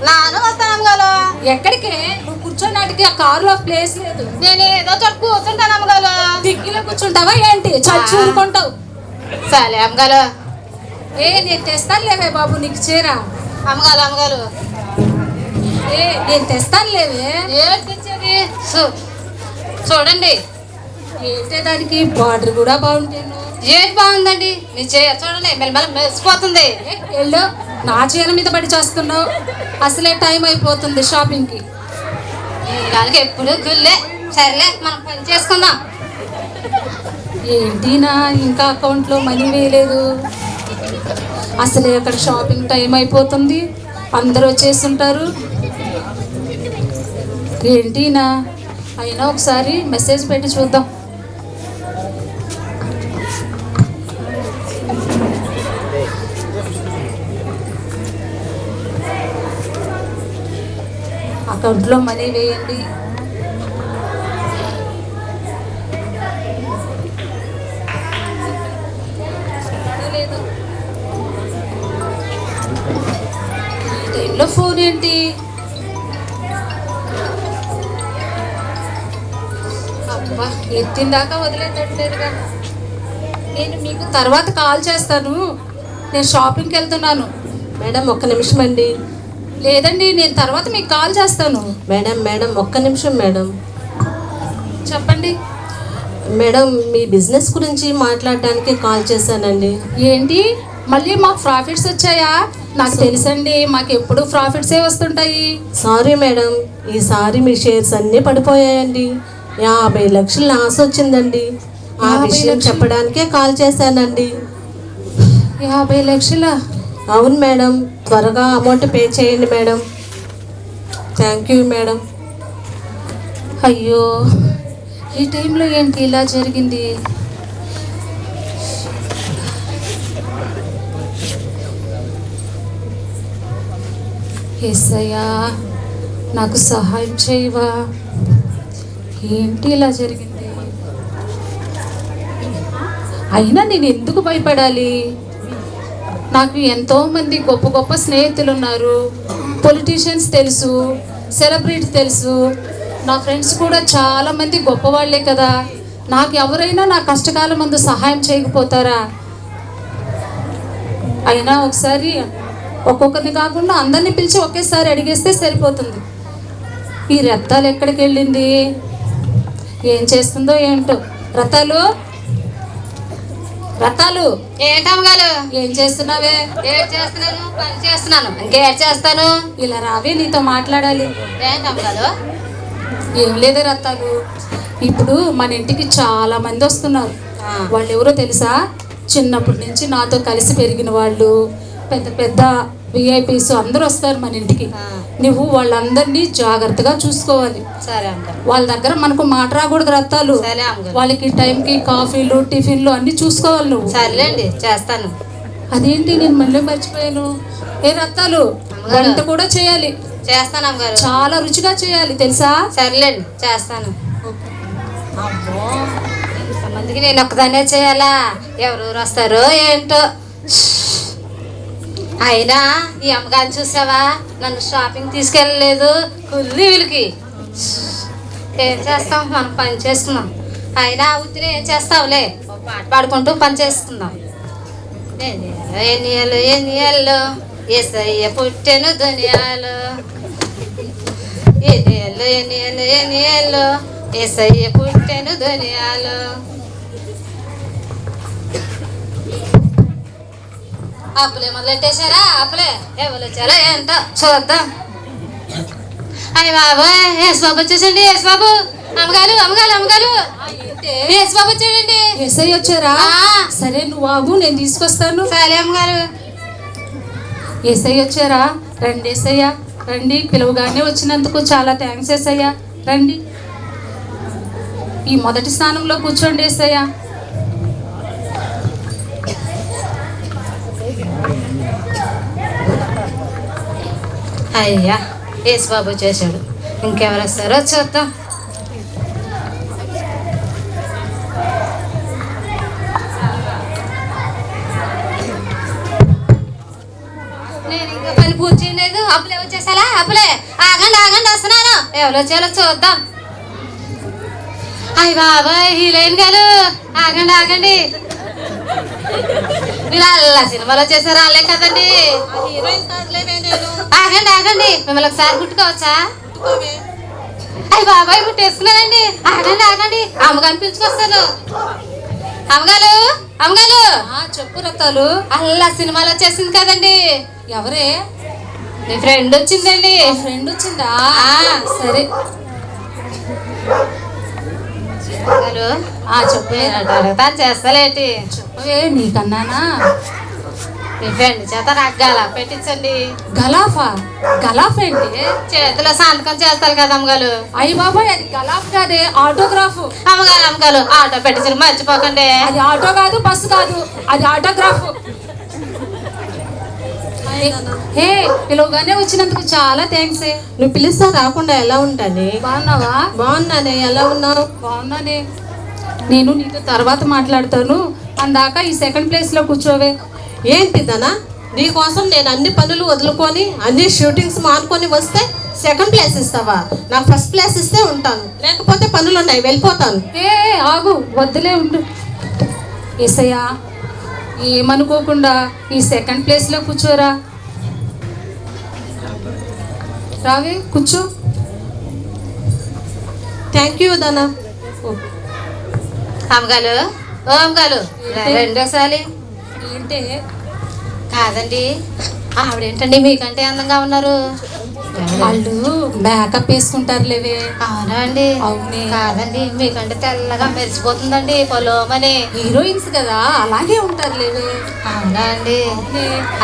Speaker 6: నాన్న వస్తాను అమ్మగారు.
Speaker 4: ఎక్కడికి? నువ్వు కూర్చోడానికి ఆ కారులో ప్లేస్ లేదు.
Speaker 6: నేను ఏదో చోట కూర్చుంటాను అమ్మగారు.
Speaker 4: దిగ్గిలో కూర్చుంటావా ఏంటి? చచ్చి ఊరుకుంటావు.
Speaker 6: సరే అమ్మగారు.
Speaker 4: నేను తెస్తాను లేవే బాబు నీకు చీర.
Speaker 6: అమ్మగారు
Speaker 4: నేను తెస్తాను లేవే.
Speaker 6: ఏంటి తెచ్చేది? చూడండి,
Speaker 4: ఏంటే దానికి బార్డర్ కూడా బాగుంటాను.
Speaker 6: ఏంటి బాగుందండి మీ చీర? చూడండి, మెల్లమెల్ల మెరిసిపోతుంది.
Speaker 4: వెళ్ళు, నా చీర మీద పడి చేస్తున్నావు. అసలే టైం అయిపోతుంది షాపింగ్కి.
Speaker 6: దానికి ఎప్పుడు గుల్లే. సరేలే, మనం పని చేసుకుందాం.
Speaker 4: ఏంటినా ఇంకా అకౌంట్లో మనీ వేయలేదు. అసలే అక్కడ షాపింగ్ టైం అయిపోతుంది, అందరూ వచ్చేస్తుంటారు. ఏంటినా అయినా ఒకసారి మెసేజ్ పెట్టి చూద్దాం. అకౌంట్లో మనీ వేయండి. లేదు, ఈ టైంలో ఫోన్ ఏంటి? అబ్బా, ఎత్తిందాకా వదిలేదట్లేదుగా. నేను మీకు తర్వాత కాల్ చేస్తాను. నేను షాపింగ్కి వెళ్తున్నాను.
Speaker 2: మేడం ఒక్క నిమిషం అండి.
Speaker 4: లేదండి, నేను తర్వాత మీకు కాల్ చేస్తాను.
Speaker 2: మేడం ఒక్క నిమిషం మేడం.
Speaker 4: చెప్పండి.
Speaker 2: మేడం మీ బిజినెస్ గురించి మాట్లాడడానికి కాల్ చేశానండి.
Speaker 4: ఏంటి, మళ్ళీ మాకు ప్రాఫిట్స్ వచ్చాయా? నాకు తెలుసండి, మాకు ఎప్పుడు ప్రాఫిట్సే వస్తుంటాయి.
Speaker 2: సారీ మేడం, ఈసారి మీ షేర్స్ అన్నీ పడిపోయాయండి. 50 లక్షలు లాస్ వచ్చిందండి. ఆ
Speaker 4: 50
Speaker 2: విషయం
Speaker 4: లక్షలు?
Speaker 2: చెప్పడానికే కాల్ చేశానండి.
Speaker 4: 50 లక్షలా?
Speaker 2: అవును మేడం, త్వరగా అమౌంట్ పే చేయండి మేడం. Thank you madam.
Speaker 4: అయ్యో, ఈ టైంలో ఏంటి ఇలా జరిగింది? యేసయ్యా, నాకు సహాయం చేయవా? ఏంటి ఇలా జరిగింది? అయినా నేను ఎందుకు భయపడాలి? నాకు ఎంతోమంది గొప్ప గొప్ప స్నేహితులు ఉన్నారు. పొలిటీషియన్స్ తెలుసు, సెలబ్రిటీ తెలుసు, నా ఫ్రెండ్స్ కూడా చాలామంది గొప్పవాళ్లే కదా. నాకు ఎవరైనా నా కష్టకాలం ముందు సహాయం చేయకపోతారా? అయినా ఒకసారి ఒక్కొక్కరిని కాకుండా అందరినీ పిలిచి ఒకేసారి అడిగేస్తే సరిపోతుంది. ఈ రత్తాలు ఎక్కడికి వెళ్ళింది? ఏం చేస్తుందో ఏంటో. రత్తాలు, రత్తాలు,
Speaker 6: ఏంటమ్మగారు?
Speaker 4: ఏం చేస్తున్నావే?
Speaker 6: ఏడు చేస్తున్నాను, పని చేస్తున్నాను. ఇంకేడు చేస్తాను?
Speaker 4: ఇలా రావే, నీతో మాట్లాడాలి.
Speaker 6: ఏంటమ్మగారు?
Speaker 4: ఏం లేదే రత్తాలు, ఇప్పుడు మన ఇంటికి చాలా మంది వస్తున్నారు. వాళ్ళు ఎవరో తెలుసా? చిన్నప్పటి నుంచి నాతో కలిసి పెరిగిన వాళ్ళు, పెద్ద పెద్ద విఐపీస్ అందరూ వస్తారు మన ఇంటికి. నువ్వు వాళ్ళందరినీ జాగ్రత్తగా చూసుకోవాలి.
Speaker 6: సరే అమ్మగారు.
Speaker 4: వాళ్ళ దగ్గర మనకు మాట రాకూడదు రత్తాలు.
Speaker 6: సరే అమ్మగారు.
Speaker 4: వాళ్ళకి టైంకి కాఫీలు టిఫిన్లు అన్నీ చూసుకోవాలి నువ్వు.
Speaker 6: సర్లేండి, చేస్తాను.
Speaker 4: అదేంటి, నేను మళ్ళీ మర్చిపోయాను. ఏ రత్తాలు, వంట కూడా చేయాలి.
Speaker 6: చేస్తాను అమ్మగారు.
Speaker 4: చాలా రుచిగా చేయాలి తెలుసా?
Speaker 6: సర్లేండి, చేస్తాను. అమ్మో, ఇంతమందికి నేను ఒక్కదాన్నే చేయాలా? ఎవరెవరు వస్తారో ఏంటో. అయినా ఈ అమ్మగారిని చూసావా? నన్ను షాపింగ్ తీసుకెళ్ళలేదు. కుల్లి వీళ్ళకి ఏం చేస్తాం, మనం పని చేసుకున్నాం. అయినా ఉత్తిని ఏం చేస్తావులే, ఓ పాట పాడుకుంటూ పని చేసుకుందాం. ఎన్నియలు ఎన్నియల్లో ఏసయ్య పుట్టెను దునియాలో. ఎన్నియలు ఎన్నియలు ఎన్నియల్లో ఏసయ్య పుట్టెను దునియాలో. అప్పులే మొదలెట్టేశారా? అప్పులే ఎవరు వచ్చారో ఏంటో చూద్దాం. అయ్య బాబాయ్, యేసు బాబు వచ్చేసండి. యేసు బాబు, అమ్మగారు అమ్మగారు అమ్మగారు, యేసు బాబు వచ్చాడండి.
Speaker 4: ఎస్ఐ వచ్చారా? సరే నువ్వు ఆగు, నేను తీసుకొస్తాను.
Speaker 6: సరే అమ్మగారు.
Speaker 4: ఎస్ఐ వచ్చారా? రండి ఎస్ఐయ్య, రండి. పిలువగానే వచ్చినందుకు చాలా థ్యాంక్స్ ఎస్ఐయ్య. రండి, ఈ మొదటి స్థానంలో కూర్చోండి ఎస్ఐయ్య.
Speaker 6: అయ్యా, యేసు బాబు వచ్చేసాడు. ఇంకెవరు వస్తారో చూద్దాం. నేను ఇంకా పని పూర్తి చేయలేదు. అప్పులే వచ్చేసాలా? అప్పులే, ఆగండి ఆగండి, వస్తున్నాను. ఎవరు వచ్చారో చూద్దాం. అయ్య బాబాయ్, హీరోయిన్ గారు ఆగండి ఆగండి. మీరు అల్లా సినిమాలో చేశారు, వాళ్ళే కదండి. ఆగండి ఆగండి, మిమ్మల్ని ఒకసారి కుట్టుకోవచ్చా? అయ్య బాబాయ్, కుట్టేసుకున్నానండి. ఆగండి ఆగండి, అమ్మగారిని పిలుచుకొస్తాను. అమ్మగారు అమ్మగారు,
Speaker 4: చెప్పు రత్తాలు.
Speaker 6: అల్లా సినిమాలో వచ్చేసింది కదండి.
Speaker 4: ఎవరే?
Speaker 6: మీ ఫ్రెండ్ వచ్చిందండి.
Speaker 4: ఫ్రెండ్ వచ్చిందా? సరే
Speaker 6: చెప్పు, అడుగుతాను చేస్తాలేంటి?
Speaker 4: చెప్పవే, నీకన్నానా?
Speaker 6: మీ ఫ్రెండ్ చేత నాకు గలా పెట్టించండి.
Speaker 8: గలాఫా? గలాఫ్ ఏంటి?
Speaker 6: చేతిలో సంతకం చేస్తారు కదా అమ్మగారు.
Speaker 8: అయ్యి బాబాయ్, అది గలాఫ్ కాదే, ఆటోగ్రాఫ్.
Speaker 6: అమ్మగారు ఆటో పెట్టించండి, మర్చిపోకండి.
Speaker 8: అది ఆటో కాదు, బస్సు కాదు, అది ఆటోగ్రాఫ్. హే, పిలవగానే వచ్చినందుకు చాలా థ్యాంక్స్.
Speaker 2: నువ్వు పిలుస్తా రాకుండా ఎలా ఉంటానే?
Speaker 8: బాగున్నావా?
Speaker 2: బాగున్నానే, ఎలా ఉన్నావు?
Speaker 8: బాగున్నానే. నేను నీతో తర్వాత మాట్లాడతాను, అందాక ఈ సెకండ్ ప్లేస్ లో కూర్చోవే.
Speaker 2: ఏంటిదనా, నీకోసం నేను అన్ని పనులు వదులుకొని అన్ని షూటింగ్స్ మానుకొని వస్తే సెకండ్ ప్లేస్ ఇస్తావా? నాకు ఫస్ట్ ప్లేస్ ఇస్తే ఉంటాను, లేకపోతే పనులు ఉన్నాయి, వెళ్ళిపోతాను.
Speaker 8: ఏ ఆగు, వద్దులే ఉండు. ఏసయ్యా, ఏమనుకోకుండా ఈ సెకండ్ ప్లేస్ లో కూర్చోరా. రావే, కూర్చో.
Speaker 2: థ్యాంక్ యూ దనా.
Speaker 6: అమ్మగారు రెండోసారి
Speaker 8: ఏంటే?
Speaker 6: కాదండి, ఆవిడేంటండి మీకంటే అందంగా ఉన్నారు.
Speaker 8: వాళ్ళు మేకప్ వేసుకుంటారు లేవే.
Speaker 6: అవునా అండి?
Speaker 8: అవునే.
Speaker 6: కాదండి, మీకంటే తెల్లగా మెరిసిపోతుందండి పొలోమని.
Speaker 8: హీరోయిన్స్ కదా, అలాగే ఉంటారు లేవే.
Speaker 6: అవునా అండి?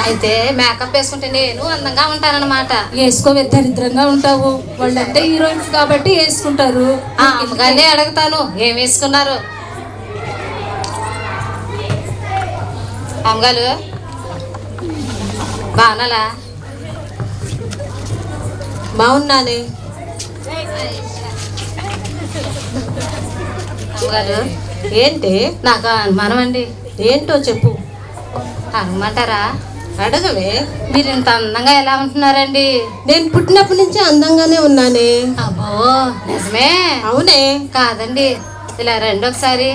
Speaker 6: అయితే మేకప్ వేసుకుంటే నేను అందంగా ఉంటానన్నమాట.
Speaker 8: వేసుకోవే, దరిద్రంగా ఉంటావు. వాళ్ళంటే హీరోయిన్స్ కాబట్టి వేసుకుంటారు.
Speaker 6: ఆ అమ్మగారిని అడుగుతాను, ఏం వేసుకున్నారు? అమ్మగారు బాగున్నాలా?
Speaker 2: బాగున్నానే.
Speaker 6: అమ్మగారు
Speaker 2: ఏంటి?
Speaker 6: నాకు అనుమానం అండి.
Speaker 2: ఏంటో చెప్పు.
Speaker 6: అడగమంటారా?
Speaker 2: అడగవే.
Speaker 6: మీరు ఇంత అందంగా ఎలా ఉంటున్నారండి?
Speaker 2: నేను పుట్టినప్పటి నుంచి అందంగానే ఉన్నానే.
Speaker 6: అబ్బో నిజమే?
Speaker 2: అవునే.
Speaker 6: కాదండి, ఇలా రండి ఒకసారి.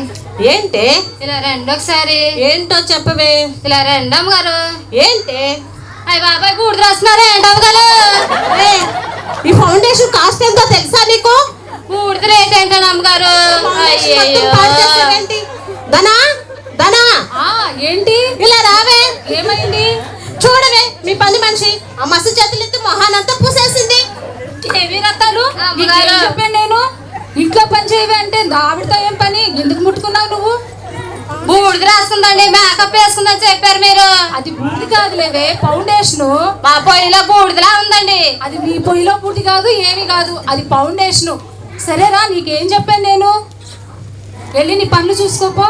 Speaker 2: ఏంటే?
Speaker 6: ఇలా రండి ఒకసారి.
Speaker 2: ఏంటో చెప్పవే.
Speaker 6: ఇలా రండి అమ్మగారు.
Speaker 2: ఏంటే?
Speaker 6: అయ్య బాబాయ్, బూడిద రాస్తున్నారా ఏంటి అమ్మగారు?
Speaker 2: ఏయ్, ఈ ఫౌండేషన్ కాస్ట్ ఎంతో తెలుసా నీకు?
Speaker 6: బూడిద రేట్ ఏంటని అమ్మగారు? అయ్యయ్యో.
Speaker 2: ధనా, ధనా,
Speaker 8: ఏంటి?
Speaker 2: ఇలా రావే.
Speaker 8: ఏమైంది?
Speaker 2: చూడవే, మీ పని మనిషి ఆ మసి చేతులెత్తి మొహానంతా పూసేసింది.
Speaker 8: ఏవి రత్తాలు?
Speaker 6: అమ్మగారు.
Speaker 8: నీకేం చెప్పాను నేను? ఇంట్లో పని చేయవే అంటే ఆవిడతో ఏం పని? ఎందుకు ముట్టుకున్నావు నువ్వు?
Speaker 6: బూడిద రాస్తుందండి, మేకప్ వేసుకుందని చెప్పారు మీరు.
Speaker 8: అది బూడి కాదులేవే, ఫౌండేషన్.
Speaker 6: మా పొయ్యిలో బూడిదలా ఉందండి.
Speaker 8: అది మీ పొయ్యిలో బూడి కాదు, ఏమి కాదు, అది ఫౌండేషన్. సరేరా, నీకేం చెప్పాను నేను? వెళ్ళి నీ పనులు చూసుకోపో.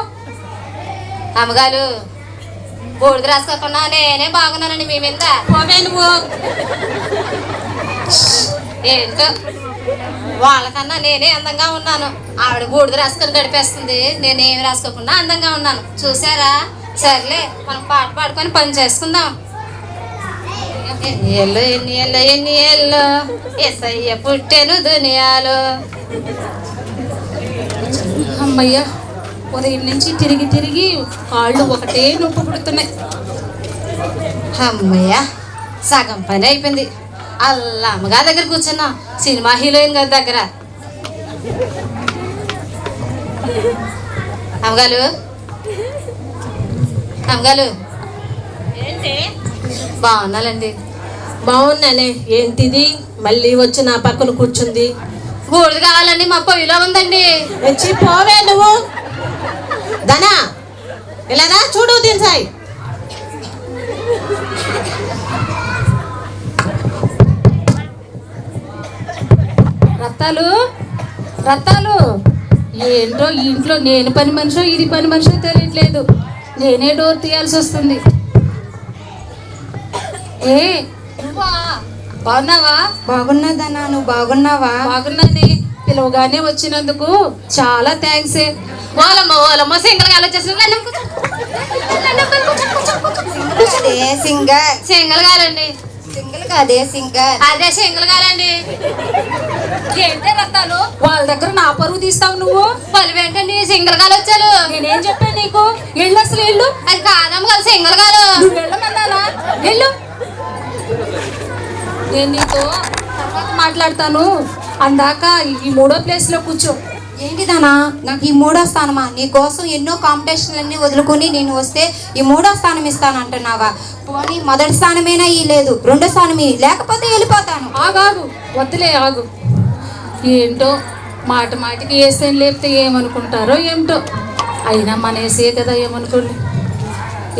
Speaker 6: అమ్మగారు, బూడిద రాసుకోకుండా నేనే బాగున్నానండి మీ మీద.
Speaker 2: పోవే నువ్వు.
Speaker 6: ఏంటో వాళ్ళకన్నా నేనే అందంగా ఉన్నాను. ఆవిడ బూడిద రాసుకొని గడిపేస్తుంది, నేనేమి రాసుకోకుండా అందంగా ఉన్నాను. చూసారా? సర్లే, మనం పాట పాడుకొని పని చేసుకుందాం. ఎన్ని ఏళ్ళు ఎస్ఐ పుట్టెను దునియాలో.
Speaker 8: అమ్మయ్యా, ఉదయం నుంచి తిరిగి తిరిగి కాళ్ళు ఒకటే నొప్పి పుడుతున్నాయి.
Speaker 6: అమ్మయ్య, సగం పని అయిపోయింది. అల్లా అమ్మగారి దగ్గర కూర్చున్నా, సినిమా హీరోయిన్ గారి దగ్గర. అమ్మగారు, అమ్మగారు
Speaker 2: ఏంటి?
Speaker 6: బాగున్నాలండి.
Speaker 2: బాగున్నానే. ఏంటిది మళ్ళీ వచ్చి నా పక్కన కూర్చుంది?
Speaker 6: బూడిద కావాలండి, మా పొయ్యిలో ఉందండి.
Speaker 2: వచ్చి పోవే నువ్వు. ధనా, ఇలా రా, చూడు దీని సాయి.
Speaker 8: రత్తాలు, రత్తాలు, ఏంటో ఈ ఇంట్లో నేను పని మనిషో ఇది పని మనిషో తెలియట్లేదు. నేనే డోర్ తీయాల్సి వస్తుంది. ఏ నువ్వా? బాగున్నావా?
Speaker 3: బాగున్నదన్నా, నువ్వు బాగున్నావా?
Speaker 8: బాగున్నానే. పిలవగానే వచ్చినందుకు చాలా థ్యాంక్స్.
Speaker 6: ఓలమ్మ సింగల్ గాలి వచ్చేసి
Speaker 3: సింగర్
Speaker 6: సింగల్ గాలండి.
Speaker 3: సింగల్ కాదే, సింగర్.
Speaker 6: అదే సింగల్ గాలండి.
Speaker 8: ఏంటే రత్తాలు, వాళ్ళ దగ్గర నా పరువు తీస్తావు నువ్వు?
Speaker 6: పలు ఏంటండి, సింగల్ గాలి వచ్చారు.
Speaker 8: నేనేం చెప్పాను నీకు? ఎళ్ళు, అసలు ఎళ్ళు.
Speaker 6: అది కాదమ్మ గారు, సింగల్ గాలు.
Speaker 8: నువ్వు వెళ్ళమన్నానా? వెళ్ళు. నేను నీతో తర్వాత మాట్లాడతాను, అందాక ఈ మూడో ప్లేస్ లో కూర్చో.
Speaker 3: ఏంటిదన్నా, నాకు ఈ మూడో స్థానమా? నీ కోసం ఎన్నో కాంపిటీషన్లన్నీ వదులుకొని నేను వస్తే ఈ మూడో స్థానం ఇస్తానంటున్నావా? పోనీ మొదటి స్థానమేనా ఈ లేదు, రెండో స్థానం లేకపోతే వెళ్ళిపోతాను.
Speaker 8: ఆగాగు, వద్దులే ఆగు. ఏంటో మాట మాటికి ఏసేం లేపితే ఏమనుకుంటారో ఏమిటో. అయినా మన ఏసే కదా, ఏమనుకోండి.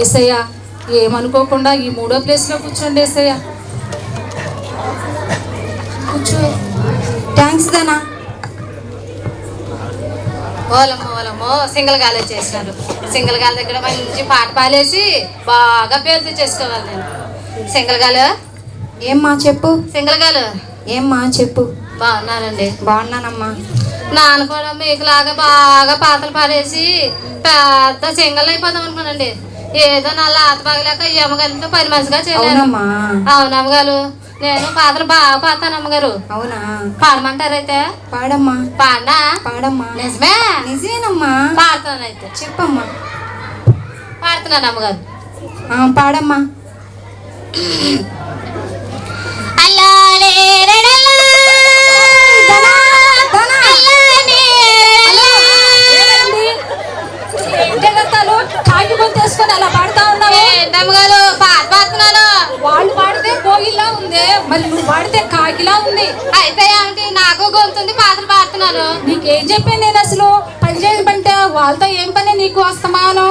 Speaker 8: ఏసయ్యా, ఏమనుకోకుండా ఈ 3వ ప్లేస్లో కూర్చోండి ఏసయ్య. కూర్చో.
Speaker 2: థ్యాంక్స్ ధనా.
Speaker 6: ఓలమ్మో సింగిల్ గాలి వచ్చేసినారు. సింగిల్ గాలి దగ్గర మంచి పాట పాడేసి బాగా పేరు తెచ్చేసుకోవాలి నేను. సింగిల్ గాలు
Speaker 2: ఏమ్మా చెప్పు.
Speaker 6: సింగిల్ గాలు
Speaker 2: ఏమ్మా చెప్పు.
Speaker 6: బాగున్నానండి.
Speaker 2: బాగున్నానమ్మా.
Speaker 6: నాన్న కూడా మీకులాగా బాగా పాటలు పాడేసి పెద్ద సింగల్ అయిపోదాం అనుకున్నానండి. ఏదో నా లాత బాగలేక ఈ అమ్మగారితో పని మంచిగా చేయలేదు. అవును అమ్మగారు, నేను పాటలు బాగా పాడతాను అమ్మగారు.
Speaker 2: అవునా?
Speaker 6: పాడమంటారైతే?
Speaker 2: పాడమ్మా.
Speaker 6: పాడనా?
Speaker 2: పాడమ్మా.
Speaker 6: నిజమే?
Speaker 2: నిజమేనమ్మా.
Speaker 6: పాడతాను అయితే.
Speaker 2: చెప్పమ్మా.
Speaker 6: పాడుతున్నాను అమ్మగారు.
Speaker 2: పాడమ్మా.
Speaker 8: కాగిపోతేసుకొని అలా పాడుతా ఉన్నావు.
Speaker 6: ఏంటమ్మగారు పాట పాడుతున్నాను.
Speaker 8: వాళ్ళు పాడితే కోయిలా ఉంది, మరి నువ్వు పాడితే కాకిలా ఉంది.
Speaker 6: అయితే ఏమిటి, నాకు గొంతుంది, పాటలు పాడుతున్నాను.
Speaker 8: నీకేం చెప్పాను నేను అసలు? పని చేయమంటే వాళ్ళతో ఏం పని నీకు వస్తామాను?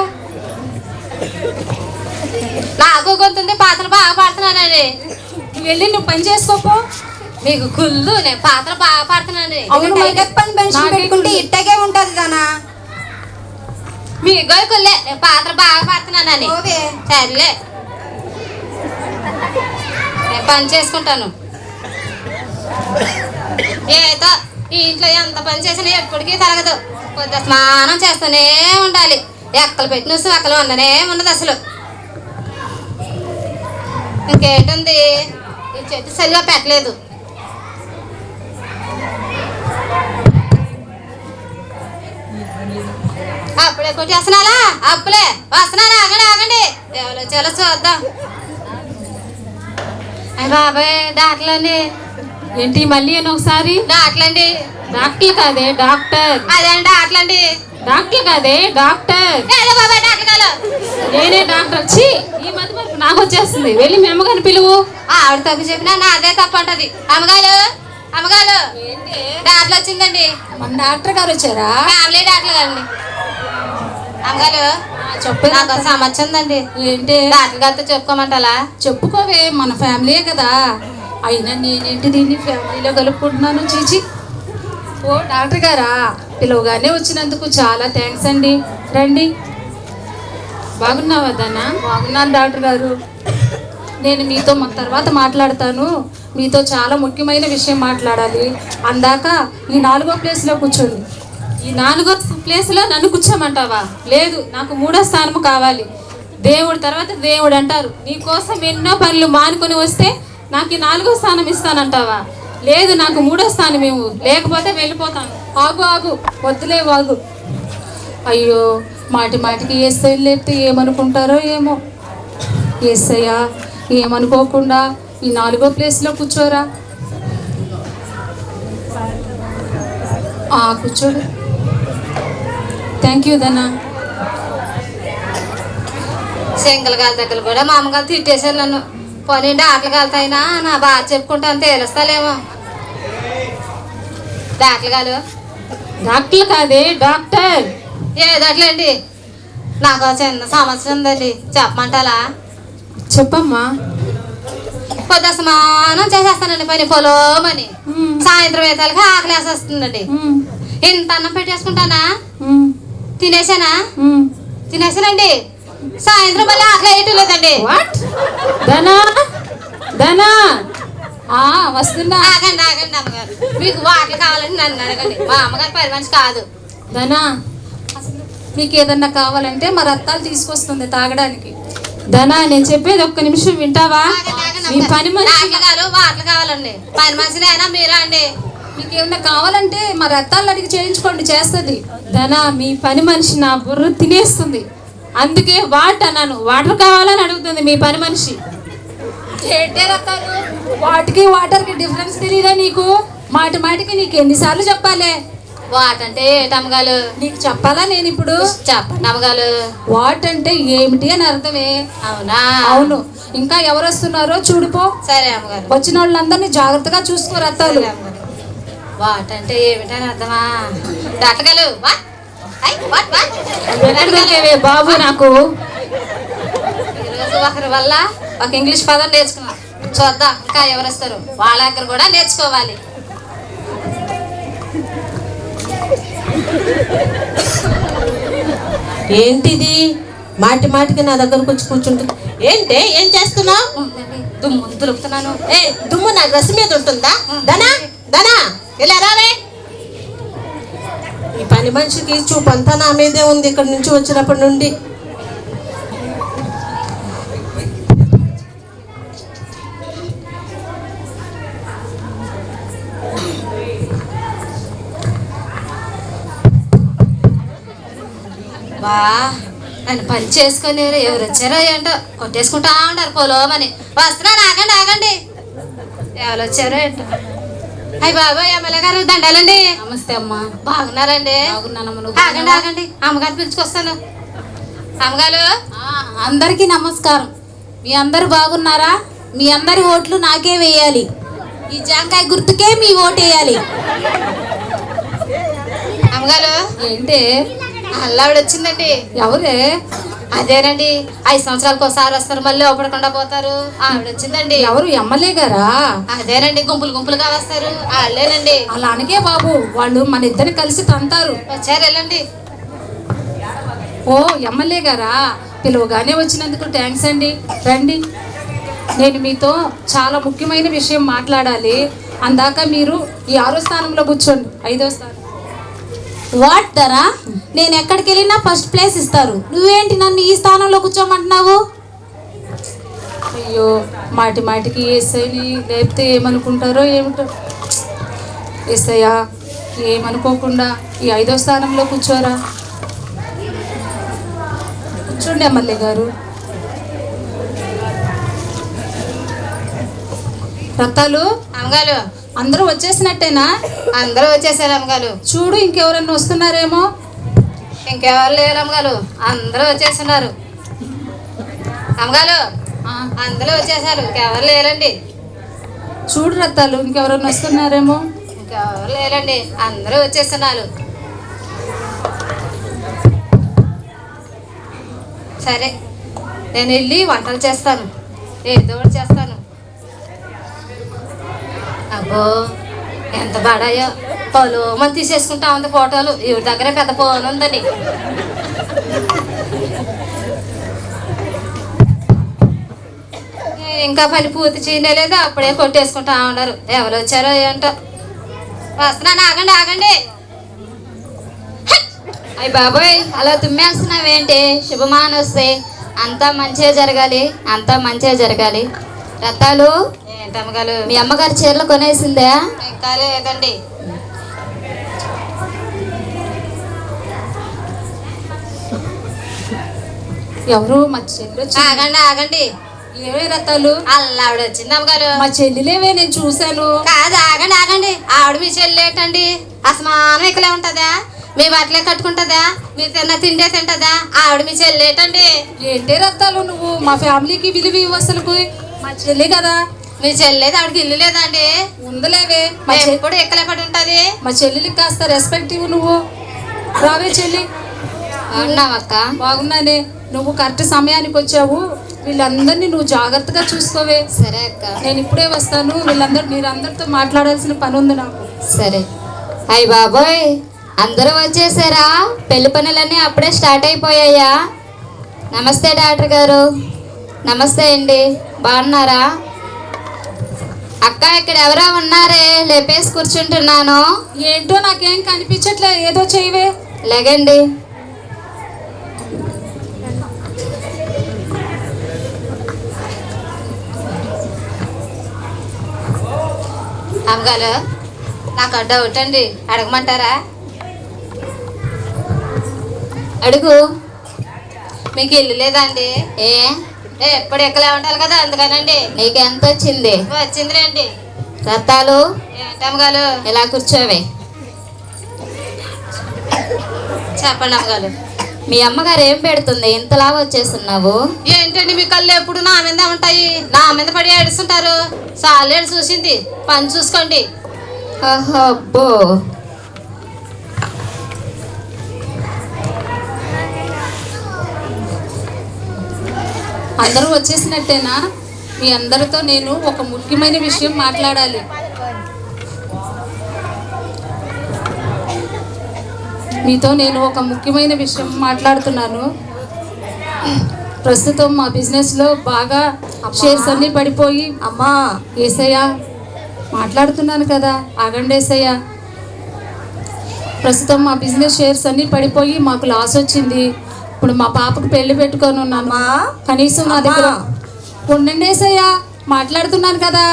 Speaker 6: నాకు గొంతుంది, పాటలు బాగా పాడుతున్నానండి.
Speaker 8: నువ్వు వెళ్ళి నువ్వు పని చేసుకోపో.
Speaker 6: మీకు కుళ్ళు, నేను పాటలు బాగా పాడుతున్నానండి.
Speaker 2: అవును, పని పెన్షన్ పెట్టుకుంటే ఇట్టగే ఉంటది దానా.
Speaker 6: మీ గొయ్యకుల్లే, నేను పాటలు బాగా పాడుతున్నానని. సర్లే, నేను పని చేసుకుంటాను. ఏదో ఈ ఇంట్లో ఎంత పని చేసినా ఎప్పటికీ తరగదు. కొద్ది స్నానం చేస్తూనే ఉండాలి. ఎక్కలు పెట్టిన అక్కలు ఉండనే ఉండదు అసలు. ఇంకేంటుంది, ఈ చెట్టు సరిగా పెట్టలేదు. అప్పుడే కొట్టేస్తున్నాలా? అప్పుడే వస్తున్నాను. ఆగండి ఆగండి, ఎవరో చాలా చూద్దాం. బాబాయ్ డాక్టర్లండి.
Speaker 8: ఏంటి మళ్ళీ ఒకసారి?
Speaker 6: డాక్టర్లండి.
Speaker 8: డాక్టర్ కాదే డాక్టర్.
Speaker 6: అదేండి డాక్టర్లండి.
Speaker 8: డాక్టర్ కాదే డాక్టర్.
Speaker 6: ఏదో బాబాయ్ డాక్టర్ కాదు,
Speaker 8: నేనే డాక్టర్. వచ్చి ఈ మధ్య వరకు నాకు వచ్చేస్తుంది. వెళ్ళి మీ అమ్మగారిని పిలువు.
Speaker 6: ఆవిడ తప్పు చెప్పినా నాదే తప్పు అంటది. అమ్మగారు అమ్మగారు డాక్టర్ వచ్చిందండి.
Speaker 8: మన డాక్టర్ గారు వచ్చారా?
Speaker 6: ఫ్యామిలీ డాక్టర్ గారండి. అమ్మగారు
Speaker 8: చెప్పు.
Speaker 6: నాకు సమస్య ఉందండి.
Speaker 8: ఏంటి?
Speaker 6: డాక్టర్ గారితో చెప్పుకోమంటారా?
Speaker 8: చెప్పుకోవే, మన ఫ్యామిలీయే కదా. అయినా నేనేంటి దీన్ని ఫ్యామిలీలో కలుపుకుంటున్నాను? చీచి. ఓ డాక్టర్ గారా, పిలువగానే వచ్చినందుకు చాలా థ్యాంక్స్ అండి. రండి. బాగున్నావా దానా? బాగున్నాను డాక్టర్ గారు. నేను మీతో తర్వాత మాట్లాడతాను. మీతో చాలా ముఖ్యమైన విషయం మాట్లాడాలి. అందాక ఈ 4వ ప్లేస్లో కూర్చోండి. ఈ 4వ ప్లేస్లో నన్ను కూర్చోమంటావా? లేదు, నాకు 3వ స్థానం కావాలి. దేవుడు తర్వాత దేవుడు అంటారు. నీకోసం ఎన్నో పనులు మానుకొని వస్తే నాకు ఈ 4వ స్థానం ఇస్తానంటావా? లేదు, నాకు 3వ స్థానం ఇవ్వు, లేకపోతే వెళ్ళిపోతాను. ఆగు ఆగు, వద్దులే ఆగు. అయ్యో, మాటి మాటికి ఏసై లేపితే ఏమనుకుంటారో ఏమో. ఏసయ్యా, ఏమనుకోకుండా ఈ 4వ ప్లేస్లో కూర్చోరా. కూర్చోడు. Thank you Dhana.
Speaker 6: సింగల్ గాలి దగ్గర కూడా మా అమ్మగారు తిట్టేశారు నన్ను. పోనీ డాక్టర్ గాలితైనా నా బాధ చెప్పుకుంటాను, తేలుస్తాలేమో. డాక్టర్ గారు.
Speaker 8: డాక్టర్ కాదే డాక్టర్.
Speaker 6: ఏదట్లేండి, నాకు చిన్న సమస్య ఉందండి, చెప్పమంటారా?
Speaker 8: చెప్పమ్మా.
Speaker 6: పొద్దు స్నానం చేసేస్తానండి పని పొలోమని. సాయంత్రం వేతాలకి ఆకలి వేసేస్తుందండి. ఇంత అన్నం పెట్టేసుకుంటానా? తినేసానా? తినేసానండి. సాయంత్రం మళ్ళీ ఆకలి వేయటం లేదండి.
Speaker 8: ధనా ధనా, వస్తున్నా.
Speaker 6: ఆగండి ఆగండి అమ్మగారు, మీకు వాటర్ కావాలని నన్ను అడగండి. మా అమ్మగారు పని మనిషి కాదు.
Speaker 8: ధనా, మీకు ఏదన్నా కావాలంటే మా రత్తాలు తీసుకొస్తుంది తాగడానికి. ధనా, నేను చెప్పేది ఒక్క నిమిషం వింటావా? మీ పని మనిషి
Speaker 6: వాటర్ కావాలండి. పని మనిషినేనా మీరా అండి?
Speaker 8: మీకు ఏమన్నా కావాలంటే మా రత్తాలు అడిగి చేయించుకోండి, చేస్తుంది. ధనా, మీ పని మనిషి నా బుర్ర తినేస్తుంది. అందుకే వాటర్ అన్నాను. వాటర్ కావాలని అడుగుతుంది మీ పని మనిషి. ఏంటే రత్తాలు, వాటికి వాటర్కి డిఫరెన్స్ తెలియదా నీకు? మాటి మాటికి నీకు ఎన్నిసార్లు చెప్పాలి?
Speaker 6: వాట్ అంటే ఏటమ్మగారు?
Speaker 8: నీకు చెప్పాలా నేను ఇప్పుడు?
Speaker 6: చెప్పండి అమ్మగారు.
Speaker 8: వాట్ అంటే ఏమిటి అని అర్థమే.
Speaker 6: అవునా?
Speaker 8: అవును. ఇంకా ఎవరు వస్తున్నారో చూడిపో.
Speaker 6: సరే అమ్మగారు.
Speaker 8: వచ్చిన వాళ్ళందరినీ జాగ్రత్తగా చూసుకో రత్తాలు.
Speaker 6: వాట్ అంటే ఏమిటని అర్థమా? డాక్టర్ గారు
Speaker 8: బాబు నాకు
Speaker 6: ఈరోజు ఒకరి వల్ల ఒక ఇంగ్లీష్ పదం నేర్చుకున్నాం. చూద్దాం ఇంకా ఎవరు వస్తారు, వాళ్ళ దగ్గర కూడా నేర్చుకోవాలి.
Speaker 2: ఏంటిది మాటి మాటికి నా దగ్గరకు వచ్చి కూర్చుంటుంది? ఏంటే ఏం చేస్తున్నావు?
Speaker 6: దుమ్ము దులుపుతున్నాను.
Speaker 2: ఏ దుమ్ము నా డ్రెస్ మీద ఉంటుందా? దనా దనా ఇలా రావే. ఈ పని మనిషికి చూపంతా నా మీదే ఉంది ఇక్కడి నుంచి వచ్చినప్పటి నుండి.
Speaker 6: బా నన్ను పని చేసుకొని ఎవరు వచ్చారో ఏంటో కొట్టేసుకుంటా ఉంటారు పొలోమని. వస్తున్నాను, ఆగండి ఆగండి, ఎవరు వచ్చారో ఏంటో. అయ్యి బాబాయ్ ఎమ్మెల్యే గారు దండాలండి.
Speaker 3: నమస్తే అమ్మా.
Speaker 6: బాగున్నారండి?
Speaker 3: బాగున్నానమ్మా. నువ్వు
Speaker 6: ఆగండి ఆగండి, అమ్మగారు పిలుచుకొస్తాను. అమ్మగారు
Speaker 3: అందరికీ నమస్కారం. మీ అందరు బాగున్నారా? మీ అందరి ఓట్లు నాకే వేయాలి. ఈ జాంకాయ గుర్తుకే మీ ఓటు వేయాలి.
Speaker 6: అమ్మగారు
Speaker 3: ఏంటే
Speaker 6: అల్లావిడ వచ్చిందండి.
Speaker 3: ఎవరే?
Speaker 6: అదేనండి, 5 సంవత్సరాలకు ఒకసారి వస్తారు, మళ్ళీ ఒప్పడకుండా పోతారు. ఆవిడ వచ్చిందండి.
Speaker 3: ఎవరు? ఎమ్మెల్యే గారా?
Speaker 6: అదేనండి, గుంపులు గుంపులుగా వస్తారు, వాళ్ళేనండి.
Speaker 3: అలా అనకే బాబు, వాళ్ళు మన ఇద్దరిని కలిసి తంతారు.
Speaker 6: వచ్చారు, వెళ్ళండి.
Speaker 3: ఓ ఎమ్మెల్యే గారా? పిలువగానే వచ్చినందుకు థ్యాంక్స్ అండి. రండి, నేను మీతో చాలా ముఖ్యమైన విషయం మాట్లాడాలి. అందాక మీరు ఈ 6వ స్థానంలో కూర్చోండి. 5వ స్థానం. వాట్ ధరా? నేను ఎక్కడికి వెళ్ళినా ఫస్ట్ ప్లేస్ ఇస్తారు, నువ్వేంటి నన్ను ఈ స్థానంలో కూర్చోమంటున్నావు? అయ్యో, మాటి మాటికి ఎస్ఐని లేపితే ఏమనుకుంటారో ఏమిటో. ఎస్ఐయా, ఏమనుకోకుండా ఈ 5వ స్థానంలో కూర్చోరా. కూర్చోండి ఎమ్మెల్యే గారు. రత్తాలు,
Speaker 6: అమ్మగారు
Speaker 3: అందరూ వచ్చేసినట్టేనా?
Speaker 6: అందరూ వచ్చేసారు అమ్మగారు.
Speaker 3: చూడు, ఇంకెవరన్నా వస్తున్నారేమో.
Speaker 6: ఇంకెవరు లేరు అమ్మగారు, అందరూ వచ్చేస్తున్నారు. అమ్మగారు అందరూ వచ్చేసారు, ఇంకెవరు లేరండి.
Speaker 3: చూడు రత్తాలు, ఇంకెవరన్నా వస్తున్నారేమో.
Speaker 6: ఇంకెవరు లేరండి, అందరూ వచ్చేస్తున్నారు. సరే, నేను వెళ్ళి వంటలు చేస్తాను, ఏదో ఒకటి చేస్తాను. అబ్బో ఎంత బాడాయో, పొలోమని తీసేసుకుంటా ఉంది ఫోటోలు. ఇవి దగ్గర పెద్ద ఫోన్ ఉందని. ఇంకా పని పూర్తి చేయలేదు, అప్పుడే కొట్టేసుకుంటా ఉన్నారు. ఎవరు వచ్చారో ఏంటో. వస్తున్నాను, ఆగండి ఆగండి.
Speaker 9: అయ్య బాబోయ్, అలా తుమ్మేస్తున్నావేంటి? శుభమానొస్తే అంతా మంచిగా జరగాలి, అంతా మంచిగా జరగాలి. రత్తాలు,
Speaker 6: ఏంటమ్మగారు?
Speaker 9: మీ అమ్మగారు చీరలు కొనేసిందే?
Speaker 6: ఇంకా లేదండి.
Speaker 3: ఎవరు? మా చెల్లి వచ్చి.
Speaker 6: ఆగండి ఆగండి,
Speaker 3: ఏవే రత్తాలు?
Speaker 6: అల్లావిడ వచ్చింది అమ్మగారు.
Speaker 3: మా చెల్లిలేవే, నేను చూశాను.
Speaker 6: కాదు, ఆగండి ఆగండి, ఆవిడ మీ చెల్లేటండి? అసమానం ఇక్కలే ఉంటుందా? మీ బట్టలే కట్టుకుంటుందా? మీరు తిన్న తిండే తింటుందా? ఆవిడ మీ చెల్లేటండి?
Speaker 3: ఏంటే రత్తాలు నువ్వు మా ఫ్యామిలీకి విలువ ఇవ్వు అసలుకు. మా చెల్లి కదా.
Speaker 6: మీ చెల్లేదు, ఆవిడకి ఇల్లు లేదండి?
Speaker 3: ఉందలేవే.
Speaker 6: ఎప్పుడు ఎక్కలే పడి ఉంటది.
Speaker 3: మా చెల్లికి కాస్త రెస్పెక్ట్ ఇవ్వు నువ్వు. రావే చెల్లి.
Speaker 6: ఉన్నావక్క?
Speaker 3: బాగున్నానే. నువ్వు కరెక్ట్ సమయానికి వచ్చావు. వీళ్ళందరినీ నువ్వు జాగ్రత్తగా చూసుకోవే.
Speaker 6: సరే అక్క.
Speaker 3: నేను ఇప్పుడే వస్తాను. మీరందరితో మాట్లాడాల్సిన పని ఉంది నాకు.
Speaker 9: సరే. అయ్య బాబోయ్, అందరూ వచ్చేసారా? పెళ్లి పనులన్నీ అప్పుడే స్టార్ట్ అయిపోయాయా? నమస్తే డాక్టర్ గారు. నమస్తే అండి, బాగున్నారా? అక్క, ఇక్కడ ఎవరో ఉన్నారే, లేపేసి కూర్చుంటున్నాను.
Speaker 3: ఏంటో నాకేం కనిపించట్లే, ఏదో చేయవే.
Speaker 9: లేగండి.
Speaker 6: అమ్మగారు, నాకు డౌట్ అండి, అడగమంటారా?
Speaker 9: అడుగు.
Speaker 6: మీకు ఇల్లు లేదండి? ఎప్పుడు ఎక్కలే ఉండాలి కదా, అందుకనండి.
Speaker 9: నీకు ఎంత వచ్చింది?
Speaker 6: వచ్చింది రండి.
Speaker 9: రత్తాలు,
Speaker 6: ఏంటమ్మగారు?
Speaker 9: ఇలా కూర్చోవే.
Speaker 6: చెప్పండి అమ్మగారు.
Speaker 9: మీ అమ్మగారు ఏం పెడుతుంది? ఇంతలాగా వచ్చేస్తున్నావు?
Speaker 6: ఏంటండి మీ కళ్ళు ఎప్పుడు నా మీద ఉంటాయి? నా మీద పడి ఏడుస్తుంటారు. సాలేడు చూసింది, పని చూసుకోండి.
Speaker 9: అబ్బో,
Speaker 8: అందరూ వచ్చేసినట్టేనా? మీ అందరితో నేను ఒక ముఖ్యమైన విషయం మాట్లాడాలి. మీతో నేను ఒక ముఖ్యమైన విషయం మాట్లాడుతున్నాను. ప్రస్తుతం మా బిజినెస్లో బాగా షేర్స్ అన్నీ పడిపోయి
Speaker 1: అమ్మా
Speaker 8: ఏసయ్యా మాట్లాడుతున్నాను కదా, ఆగండి ఏసయ్యా. ప్రస్తుతం మా బిజినెస్ షేర్స్ అన్నీ పడిపోయి మాకు లాస్ వచ్చింది. ఇప్పుడు మా పాపకు పెళ్లి పెట్టుకొని ఉన్నాను. కనీసం నా దగ్గర ఉండండి ఏసయ్యా, మాట్లాడుతున్నాను కదా.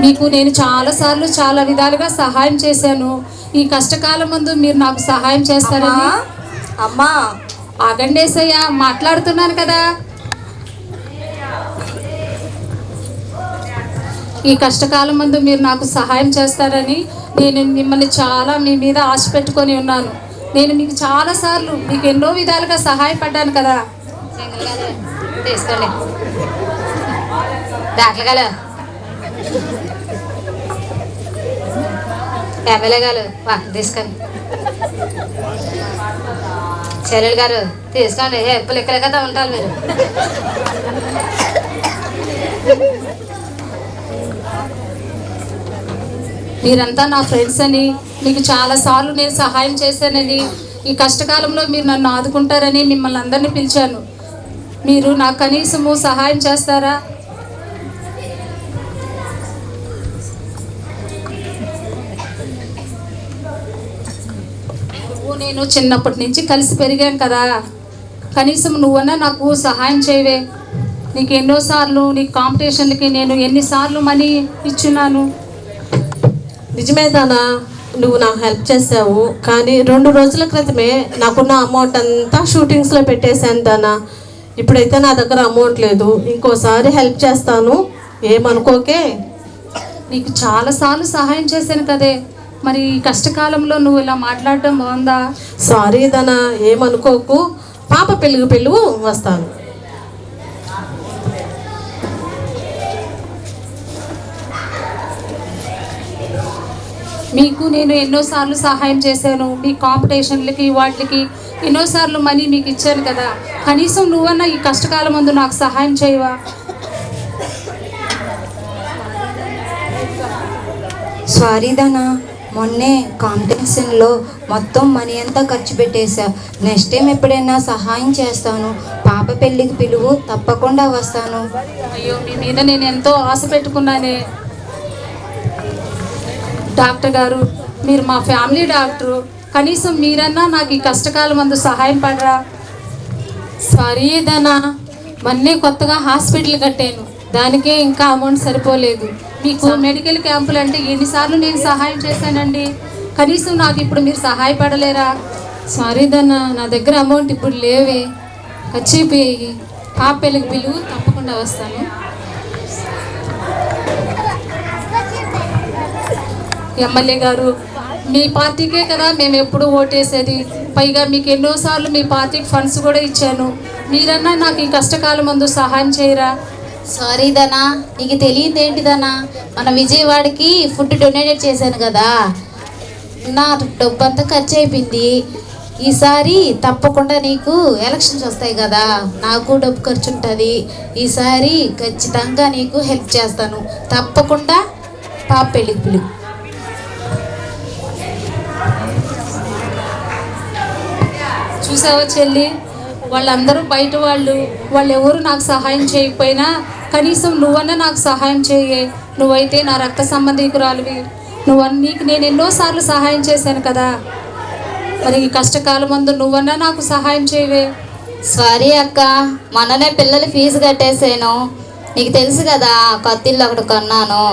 Speaker 8: మీకు నేను చాలాసార్లు చాలా విధాలుగా సహాయం చేశాను. ఈ కష్టకాలం ముందు మీరు నాకు సహాయం చేస్తారని.
Speaker 1: అమ్మా
Speaker 8: ఆగండి ఏసయ్యా, మాట్లాడుతున్నాను కదా. ఈ కష్టకాలం ముందు మీరు నాకు సహాయం చేస్తారని నేను మిమ్మల్ని చాలా మీ మీద ఆశ పెట్టుకొని ఉన్నాను. నేను మీకు చాలాసార్లు మీకు ఎన్నో విధాలుగా సహాయపడ్డాను కదా.
Speaker 6: తీసుకోండి డాక్టర్ గారు, ఎమ్మెల్యే గారు తీసుకోండి. చెల్లెలు గారు తీసుకోండి, ఎప్పుడు ఇక్కడ కదా ఉంటారు మీరు.
Speaker 8: మీరంతా నా ఫ్రెండ్స్ అని, మీకు చాలాసార్లు నేను సహాయం చేశానని, ఈ కష్టకాలంలో మీరు నన్ను ఆదుకుంటారని మిమ్మల్ని అందరినీ పిలిచాను. మీరు నాకు కనీసము సహాయం చేస్తారా? నేను చిన్నప్పటి నుంచి కలిసి పెరిగాం కదా, కనీసం నువ్వన్నా నాకు సహాయం చేయవే. నీకు ఎన్నోసార్లు నీ కాంపిటీషన్లకి నేను ఎన్నిసార్లు మనీ ఇచ్చున్నాను.
Speaker 10: నిజమే దానా, నువ్వు నాకు హెల్ప్ చేసావు. కానీ 2 రోజుల క్రితమే నాకున్న అమౌంట్ అంతా షూటింగ్స్లో పెట్టేశాను దానా. ఇప్పుడైతే నా దగ్గర అమౌంట్ లేదు. ఇంకోసారి హెల్ప్ చేస్తాను, ఏమనుకోకే.
Speaker 8: నీకు చాలాసార్లు సహాయం చేశాను కదే, మరి ఈ కష్టకాలంలో నువ్వు ఇలా మాట్లాడటం బాగుందా?
Speaker 10: సారీ దానా, ఏమనుకోకు. పాప పెళ్ళి వస్తాను.
Speaker 8: మీకు నేను ఎన్నోసార్లు సహాయం చేశాను. మీ కాంపిటీషన్లకి వాటికి ఎన్నోసార్లు మనీ మీకు ఇచ్చాను కదా, కనీసం నువ్వన్నా ఈ కష్టకాలం ముందు నాకు సహాయం చేయవా?
Speaker 11: సారీ దానా, మొన్నే కాంపిటీషన్లో మొత్తం మనీ అంతా ఖర్చు పెట్టేశా. నెక్స్ట్ టైం ఎప్పుడైనా సహాయం చేస్తాను. పాప పెళ్ళికి పిలువు, తప్పకుండా వస్తాను.
Speaker 8: అయ్యో, మీ మీద నేను ఎంతో ఆశ పెట్టుకున్నానే. డాక్టర్ గారు, మీరు మా ఫ్యామిలీ డాక్టరు, కనీసం మీరన్నా నాకు ఈ కష్టకాలం ముందు సహాయం పడరా?
Speaker 2: సారీ దానా, మొన్నే కొత్తగా హాస్పిటల్ కట్టాను, దానికే ఇంకా అమౌంట్ సరిపోలేదు.
Speaker 8: మీకు మెడికల్ క్యాంపులు అంటే ఎన్నిసార్లు నేను సహాయం చేశానండి, కనీసం నాకు ఇప్పుడు మీరు సహాయపడలేరా?
Speaker 2: సారీ దానా, నా దగ్గర అమౌంట్ ఇప్పుడు లేవే, ఖర్చయిపోయాయి. పాప పెళ్ళికి పిలువు, తప్పకుండా వస్తాను.
Speaker 8: ఎమ్మెల్యే గారు, మీ పార్టీకే కదా మేము ఎప్పుడు ఓటేసేది. పైగా మీకు ఎన్నోసార్లు మీ పార్టీకి ఫండ్స్ కూడా ఇచ్చాను. మీరన్నా నాకు ఈ కష్టకాలం ముందు సహాయం చేయరా?
Speaker 1: సారీ దనా, నీకు తెలియదు ఏంటిదనా, మన విజయవాడకి ఫుడ్ డొనేట్ చేశాను కదా, నా డబ్బు అంతా ఖర్చు అయిపోయింది. ఈసారి తప్పకుండా నీకు ఎలక్షన్స్ వస్తాయి కదా, నాకు డబ్బు ఖర్చు ఉంటుంది. ఈసారి ఖచ్చితంగా నీకు హెల్ప్ చేస్తాను. తప్పకుండా పాప పెళ్ళికి పిలువు.
Speaker 8: చూసావా చెల్లి, వాళ్ళందరూ బయట వాళ్ళు ఎవరు నాకు సహాయం చేయకపోయినా కనీసం నువ్వన్నా నాకు సహాయం చేయే. నువ్వైతే నా రక్త సంబంధికురాలివి. నీకు నేను ఎన్నోసార్లు సహాయం చేశాను కదా, మరి ఈ కష్టకాలం ముందు నువ్వన్నా నాకు సహాయం చేయవే.
Speaker 9: సారీ అక్క, మొన్ననే పిల్లల ఫీజు కట్టేసాను. నీకు తెలుసు కదా, కొత్త ఇల్లు ఒకటి కొన్నాను.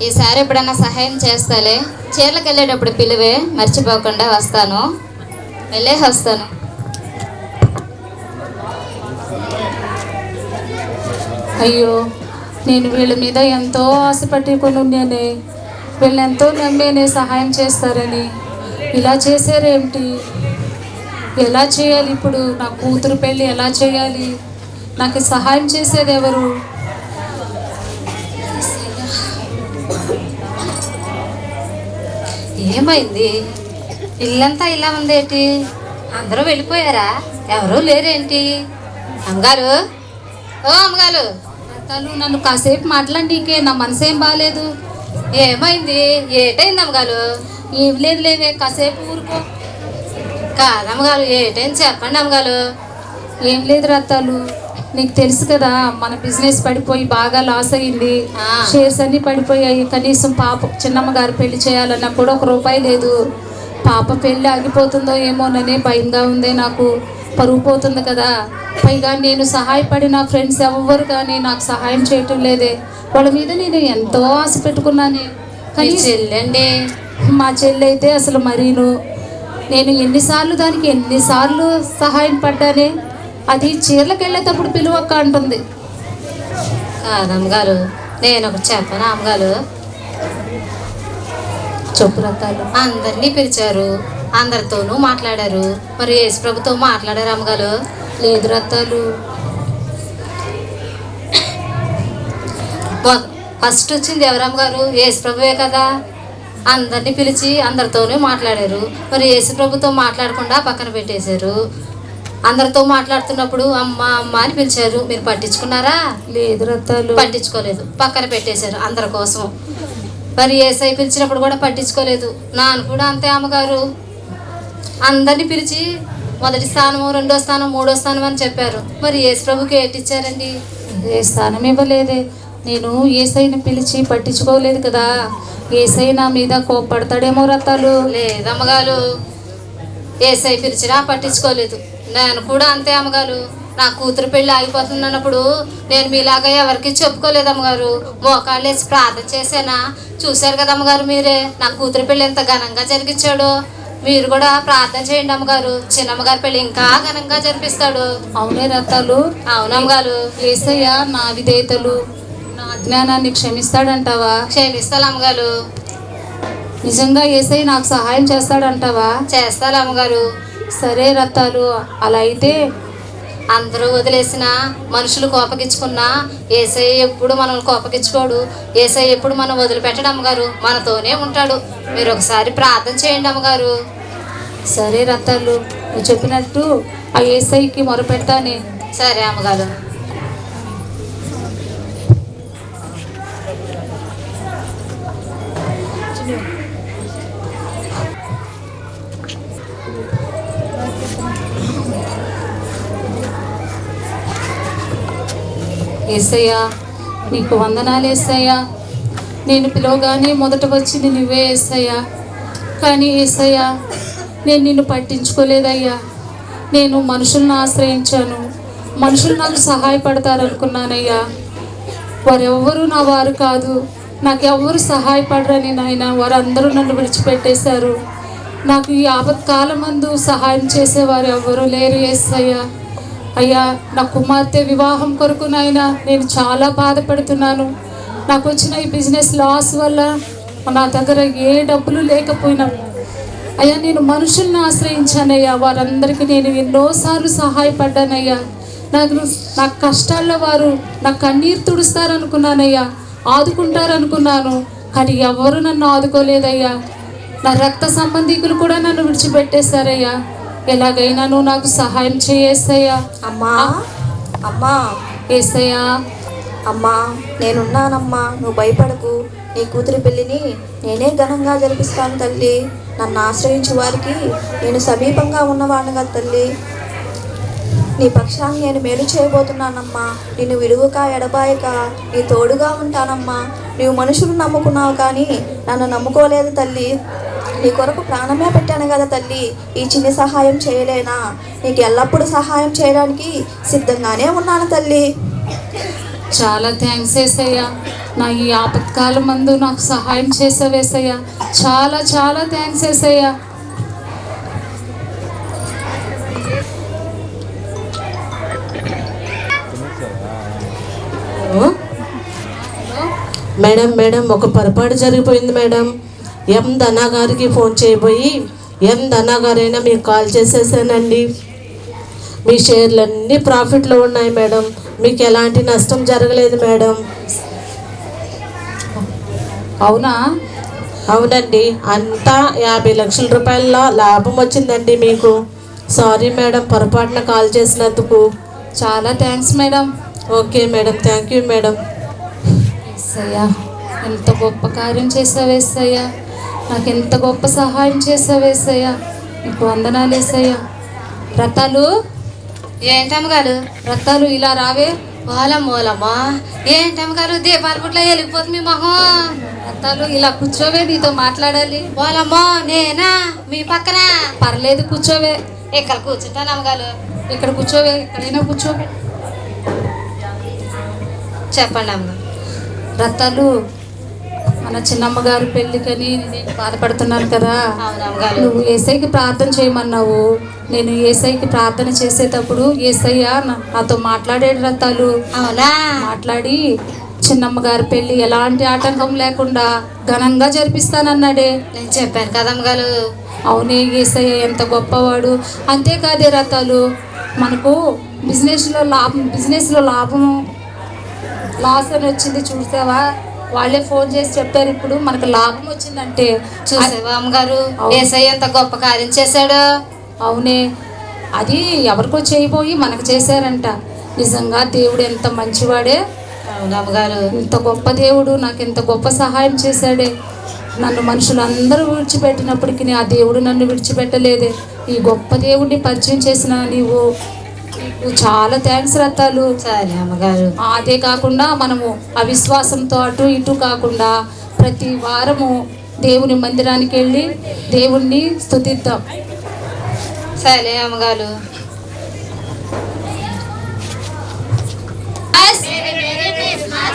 Speaker 9: ఈసారి ఎప్పుడన్నా సహాయం చేస్తాలే. చీరలకు వెళ్ళేటప్పుడు పిలువే, మర్చిపోకుండా వస్తాను. వెళ్ళే వస్తాను.
Speaker 8: అయ్యో, నేను వీళ్ళ మీద ఎంతో ఆశ పెట్టుకొని ఉన్నానే, వీళ్ళని ఎంతో నమ్మేనే సహాయం చేస్తారని. ఇలా చేశారేమిటి? ఎలా చేయాలి ఇప్పుడు? నా కూతురు పెళ్ళి ఎలా చేయాలి? నాకు సహాయం చేసేది ఎవరు?
Speaker 6: ఏమైంది? ఇల్లంతా ఇలా ఉందేటి? అందరూ వెళ్ళిపోయారా? ఎవరూ లేరేంటి? అమ్మగారు, ఓ అమ్మగారు,
Speaker 8: తను నన్ను కాసేపు మాట్లాడికే నా మనసేం బాగాలేదు.
Speaker 6: ఏమైంది? ఏటైంది అమ్మగారు?
Speaker 8: ఏం లేదు లేవే, కాసేపు ఊరుకో.
Speaker 6: కాదమ్మగారు, ఏటైంది చెప్పండి అమ్మగారు.
Speaker 8: ఏం లేదు రత్తాలు, నీకు తెలుసు కదా మన బిజినెస్ పడిపోయి బాగా లాస్ అయ్యింది. షేర్స్ అన్నీ పడిపోయాయి. కనీసం పాప చిన్నమ్మ గారు పెళ్లి చేయాలన్నా కూడా ₹1 లేదు. పాప పెళ్ళి ఆగిపోతుందో ఏమోనని భయంగా ఉంది నాకు. పరుగు పోతుంది కదా. పైగా నేను సహాయపడిన ఫ్రెండ్స్ ఎవ్వరు కానీ నాకు సహాయం చేయటం లేదే. వాళ్ళ మీద నేను ఎంతో ఆశ పెట్టుకున్నాను. కానీ
Speaker 6: చెల్లండి,
Speaker 8: మా చెల్లి అయితే అసలు మరీను, నేను ఎన్నిసార్లు సహాయం పడ్డానే. అది చీరలకు వెళ్ళేటప్పుడు పిలువక్క అంటుంది.
Speaker 6: కాదమ్మగారు, నేను ఒకటి చెప్పను అమ్మగారు.
Speaker 8: చెప్పు రత్తాలు.
Speaker 6: అందరినీ పిలిచారు, అందరితోనూ మాట్లాడారు. మరి యేసు ప్రభుతో మాట్లాడారు అమ్మగారు?
Speaker 8: లేదు రత్తాలు.
Speaker 6: ఫస్ట్ వచ్చింది ఎవరమ్మగారు? యేసు ప్రభువే కదా. అందరినీ పిలిచి అందరితోనూ మాట్లాడారు. మరి యేసు ప్రభుతో మాట్లాడకుండా పక్కన పెట్టేశారు. అందరితో మాట్లాడుతున్నప్పుడు అమ్మ అమ్మ అని పిలిచారు. మీరు పట్టించుకున్నారా?
Speaker 8: లేదు రత్తాలు.
Speaker 6: పట్టించుకోలేదు, పక్కన పెట్టేశారు అందరి కోసం. మరి ఏసై పిలిచినప్పుడు కూడా పట్టించుకోలేదు. నాన్న కూడా అంతే అమ్మగారు. అందరినీ పిలిచి మొదటి స్థానము, 2వ స్థానం, 3వ స్థానం అని చెప్పారు. మరి యేసు ప్రభుకి ఏటిచ్చారండి?
Speaker 8: ఏ స్థానం ఇవ్వలేదే. నేను ఏసైని పిలిచి పట్టించుకోలేదు కదా. ఏసై నా మీద కోప్పడతాడేమో రత్తాలు.
Speaker 6: లేదమ్మగారు, ఏసై పిలిచినా పట్టించుకోలేదు. నేను కూడా అంతే అమ్మగారు. నా కూతురు పెళ్ళి ఆగిపోతుంది అన్నప్పుడు నేను మీలాగా ఎవరికి చెప్పుకోలేదు అమ్మగారు. మోకాళ్ళు వేసి ప్రార్థన చేశానా? చూశారు కదా అమ్మగారు మీరే నా కూతురు పెళ్ళి ఎంత ఘనంగా జరిగించాడో. మీరు కూడా ప్రార్థన చేయండి అమ్మగారు. చిన్నమ్మగారి పెళ్ళి ఇంకా ఘనంగా జరిపిస్తాడు.
Speaker 8: అవునే రత్తాలు.
Speaker 6: అవునమ్మగారు.
Speaker 8: ఏసయ్య నా విధేయతలు, నా అజ్ఞానాన్ని క్షమిస్తాడంటావా?
Speaker 6: క్షమిస్తాను అమ్మగారు.
Speaker 8: నిజంగా ఏసయ్య నాకు సహాయం చేస్తాడంటావా?
Speaker 6: చేస్తాను అమ్మగారు.
Speaker 8: సరే రత్తాలు, అలా అయితే
Speaker 6: అందరూ వదిలేసిన మనుషులు కోపగించుకున్నా ఏసయ్య ఎప్పుడు మనల్ని కోపగించుకోడు. ఏసయ్య ఎప్పుడు మనం వదిలిపెట్టడం అమ్మగారు, మనతోనే ఉంటాడు. మీరు ఒకసారి ప్రార్థన చేయండి అమ్మగారు.
Speaker 8: సరే రత్తాలు, నువ్వు చెప్పినట్టు ఆ ఏసైకి మొరపెడతానే.
Speaker 6: సరే అమ్మగారు.
Speaker 8: ఏసయ్యా, నీకు వందనాలు ఏసయ్యా. నేను పిలవగానే మొదట వచ్చింది నువ్వే ఏసయ్యా. కానీ ఏసయ్యా, నేను నిన్ను పట్టించుకోలేదయ్యా. నేను మనుషులను ఆశ్రయించాను. మనుషులు నాకు సహాయపడతారనుకున్నానయ్యా. వారెవ్వరూ నా వారు కాదు. నాకెవ్వరు సహాయపడరని నాయన వారందరూ నన్ను విడిచిపెట్టేశారు. నాకు ఈ ఆపత్కాలమందు సహాయం చేసేవారు ఎవ్వరూ లేరు యేసయ్యా. అయ్యా, నా కుమార్తె వివాహం కొరకు నాయనా నేను చాలా బాధపడుతున్నాను. నాకు వచ్చిన ఈ బిజినెస్ లాస్ వల్ల నా దగ్గర ఏ డబ్బులు లేకపోయినా అయ్యా నేను మనుషుల్ని ఆశ్రయించానయ్యా. వారందరికీ నేను ఎన్నోసార్లు సహాయపడ్డానయ్యా. నా కష్టాల్లో వారు నా కన్నీరు తుడుస్తారనుకున్నానయ్యా, ఆదుకుంటారనుకున్నాను. కానీ ఎవరు నన్ను ఆదుకోలేదయ్యా. నా రక్త సంబంధికులు కూడా నన్ను విడిచిపెట్టేశారయ్యా. ఎలాగైనా నువ్వు నాకు సహాయం చేయేసయ్యా.
Speaker 12: అమ్మా అమ్మా
Speaker 8: ఏసయ్యా.
Speaker 12: అమ్మా నేనున్నానమ్మా, నువ్వు భయపడకు. నీ కూతురి పెళ్ళిని నేనే ఘనంగా జరిపిస్తాను తల్లి. నన్ను ఆశ్రయించే వారికి నేను సమీపంగా ఉన్నవాడిని కదా తల్లి. నీ పక్షాన్ని నేను మేలు చేయబోతున్నానమ్మా. నిన్ను విడువక ఎడబాయక నీ తోడుగా ఉంటానమ్మా. నీవు మనుషులు నమ్ముకున్నావు కానీ నన్ను నమ్ముకోలేదు తల్లి. నీ కొరకు ప్రాణమే పెట్టాను కదా తల్లి. ఈ చిన్ని సహాయం చేయలేనా? నీకు ఎల్లప్పుడూ సహాయం చేయడానికి సిద్ధంగానే ఉన్నాను తల్లి.
Speaker 8: చాలా థ్యాంక్స్ ఏసయ్యా. నా ఈ ఆపత్కాలం మందు నాకు సహాయం చేసావేసయ్యా. చాలా చాలా థ్యాంక్స్ ఏసయ్యా.
Speaker 10: మేడం ఒక పొరపాటు జరిగిపోయింది మేడం. ఎం ధనా గారికి ఫోన్ చేయబోయి ఎం ధనా గారైనా మీకు కాల్ చేసేసానండి. మీ షేర్లన్నీ ప్రాఫిట్లో ఉన్నాయి మేడం. మీకు ఎలాంటి నష్టం జరగలేదు మేడం.
Speaker 8: అవునా?
Speaker 10: అవునండి, అంతా 50 లక్షల రూపాయల లాభం వచ్చిందండి మీకు. సారీ మేడం, పొరపాటున కాల్ చేసినందుకు.
Speaker 8: చాలా thanks madam.
Speaker 10: Okay madam, thank you madam.
Speaker 8: ఏసయ్యా, ఎంత గొప్ప కార్యం చేసావేసయ్యా, నాకు ఎంత గొప్ప సహాయం చేసావేసయ్యా, నీకు వందనాలు ఏసయ్యా. రతాలు,
Speaker 6: ఏంటమ్మగారు?
Speaker 8: రతాలు ఇలా రావే.
Speaker 6: ఓలమ్మా ఏంటమ్మగారు? దీపాల పుట్ల వెళ్ళిపోతుంది మీ మొహం.
Speaker 8: రతాలు ఇలా కూర్చోవే, నీతో మాట్లాడాలి.
Speaker 6: ఓలమ్మో నేనా మీ పక్కన?
Speaker 8: పర్లేదు కూర్చోవే.
Speaker 6: ఇక్కడ కూర్చుంటాను అమ్మగారు.
Speaker 8: ఇక్కడ కూర్చోవే, ఎక్కడైనా కూర్చోవే.
Speaker 6: చెప్పండి అమ్మగారు.
Speaker 8: రతాలు, మన చిన్నమ్మగారు పెళ్ళికని నేను బాధపడుతున్నాను కదా.
Speaker 6: అవునమ్మగారు.
Speaker 8: నువ్వు ఏసైకి ప్రార్థన చేయమన్నావు. నేను ఏసైకి ప్రార్థన చేసేటప్పుడు ఏసయ్య నాతో మాట్లాడాడు రతాలు.
Speaker 6: అవునా?
Speaker 8: మాట్లాడి చిన్నమ్మగారి పెళ్ళి ఎలాంటి ఆటంకం లేకుండా ఘనంగా జరిపిస్తానన్నాడే.
Speaker 6: నేను చెప్పాను కదమ్మగారు.
Speaker 8: అవునే, ఏసయ్య ఎంత గొప్పవాడు. అంతేకాదే రతాలు, మనకు బిజినెస్లో లాభం లాస్ అని వచ్చింది చూసావా? వాళ్ళే ఫోన్ చేసి చెప్పారు ఇప్పుడు మనకు లాభం వచ్చిందంటే.
Speaker 6: చూసావా అమ్మగారు యేసయ్య ఎంత గొప్ప కార్యం చేశాడు?
Speaker 8: అవునే, అది ఎవరికో చేయబోయి మనకు చేశారంట. నిజంగా దేవుడు ఎంత మంచివాడే.
Speaker 6: అవునమ్మగారు.
Speaker 8: ఇంత గొప్ప దేవుడు నాకు ఎంత గొప్ప సహాయం చేశాడే. నన్ను మనుషులందరూ విడిచిపెట్టినప్పటికీ ఆ దేవుడు నన్ను విడిచిపెట్టలేదే. ఈ గొప్ప దేవుడిని పరిచయం చేసిన నీకు చాలా థ్యాంక్స్ రతాలు.
Speaker 6: సరే అమ్మగారు.
Speaker 8: అదే కాకుండా మనము అవిశ్వాసంతో అటు ఇటు కాకుండా ప్రతి వారము దేవుని మందిరానికి వెళ్ళి దేవుణ్ణి స్తుతిద్దాం.
Speaker 6: సరే అమ్మగారు.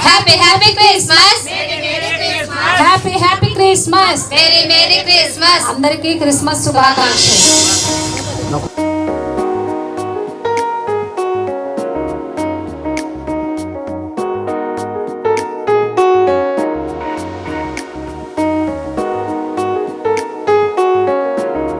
Speaker 6: Happy happy Christmas.
Speaker 8: Happy happy Christmas.
Speaker 6: Merry merry Christmas.
Speaker 8: అందరికీ క్రిస్మస్ శుభాకాంక్షలు.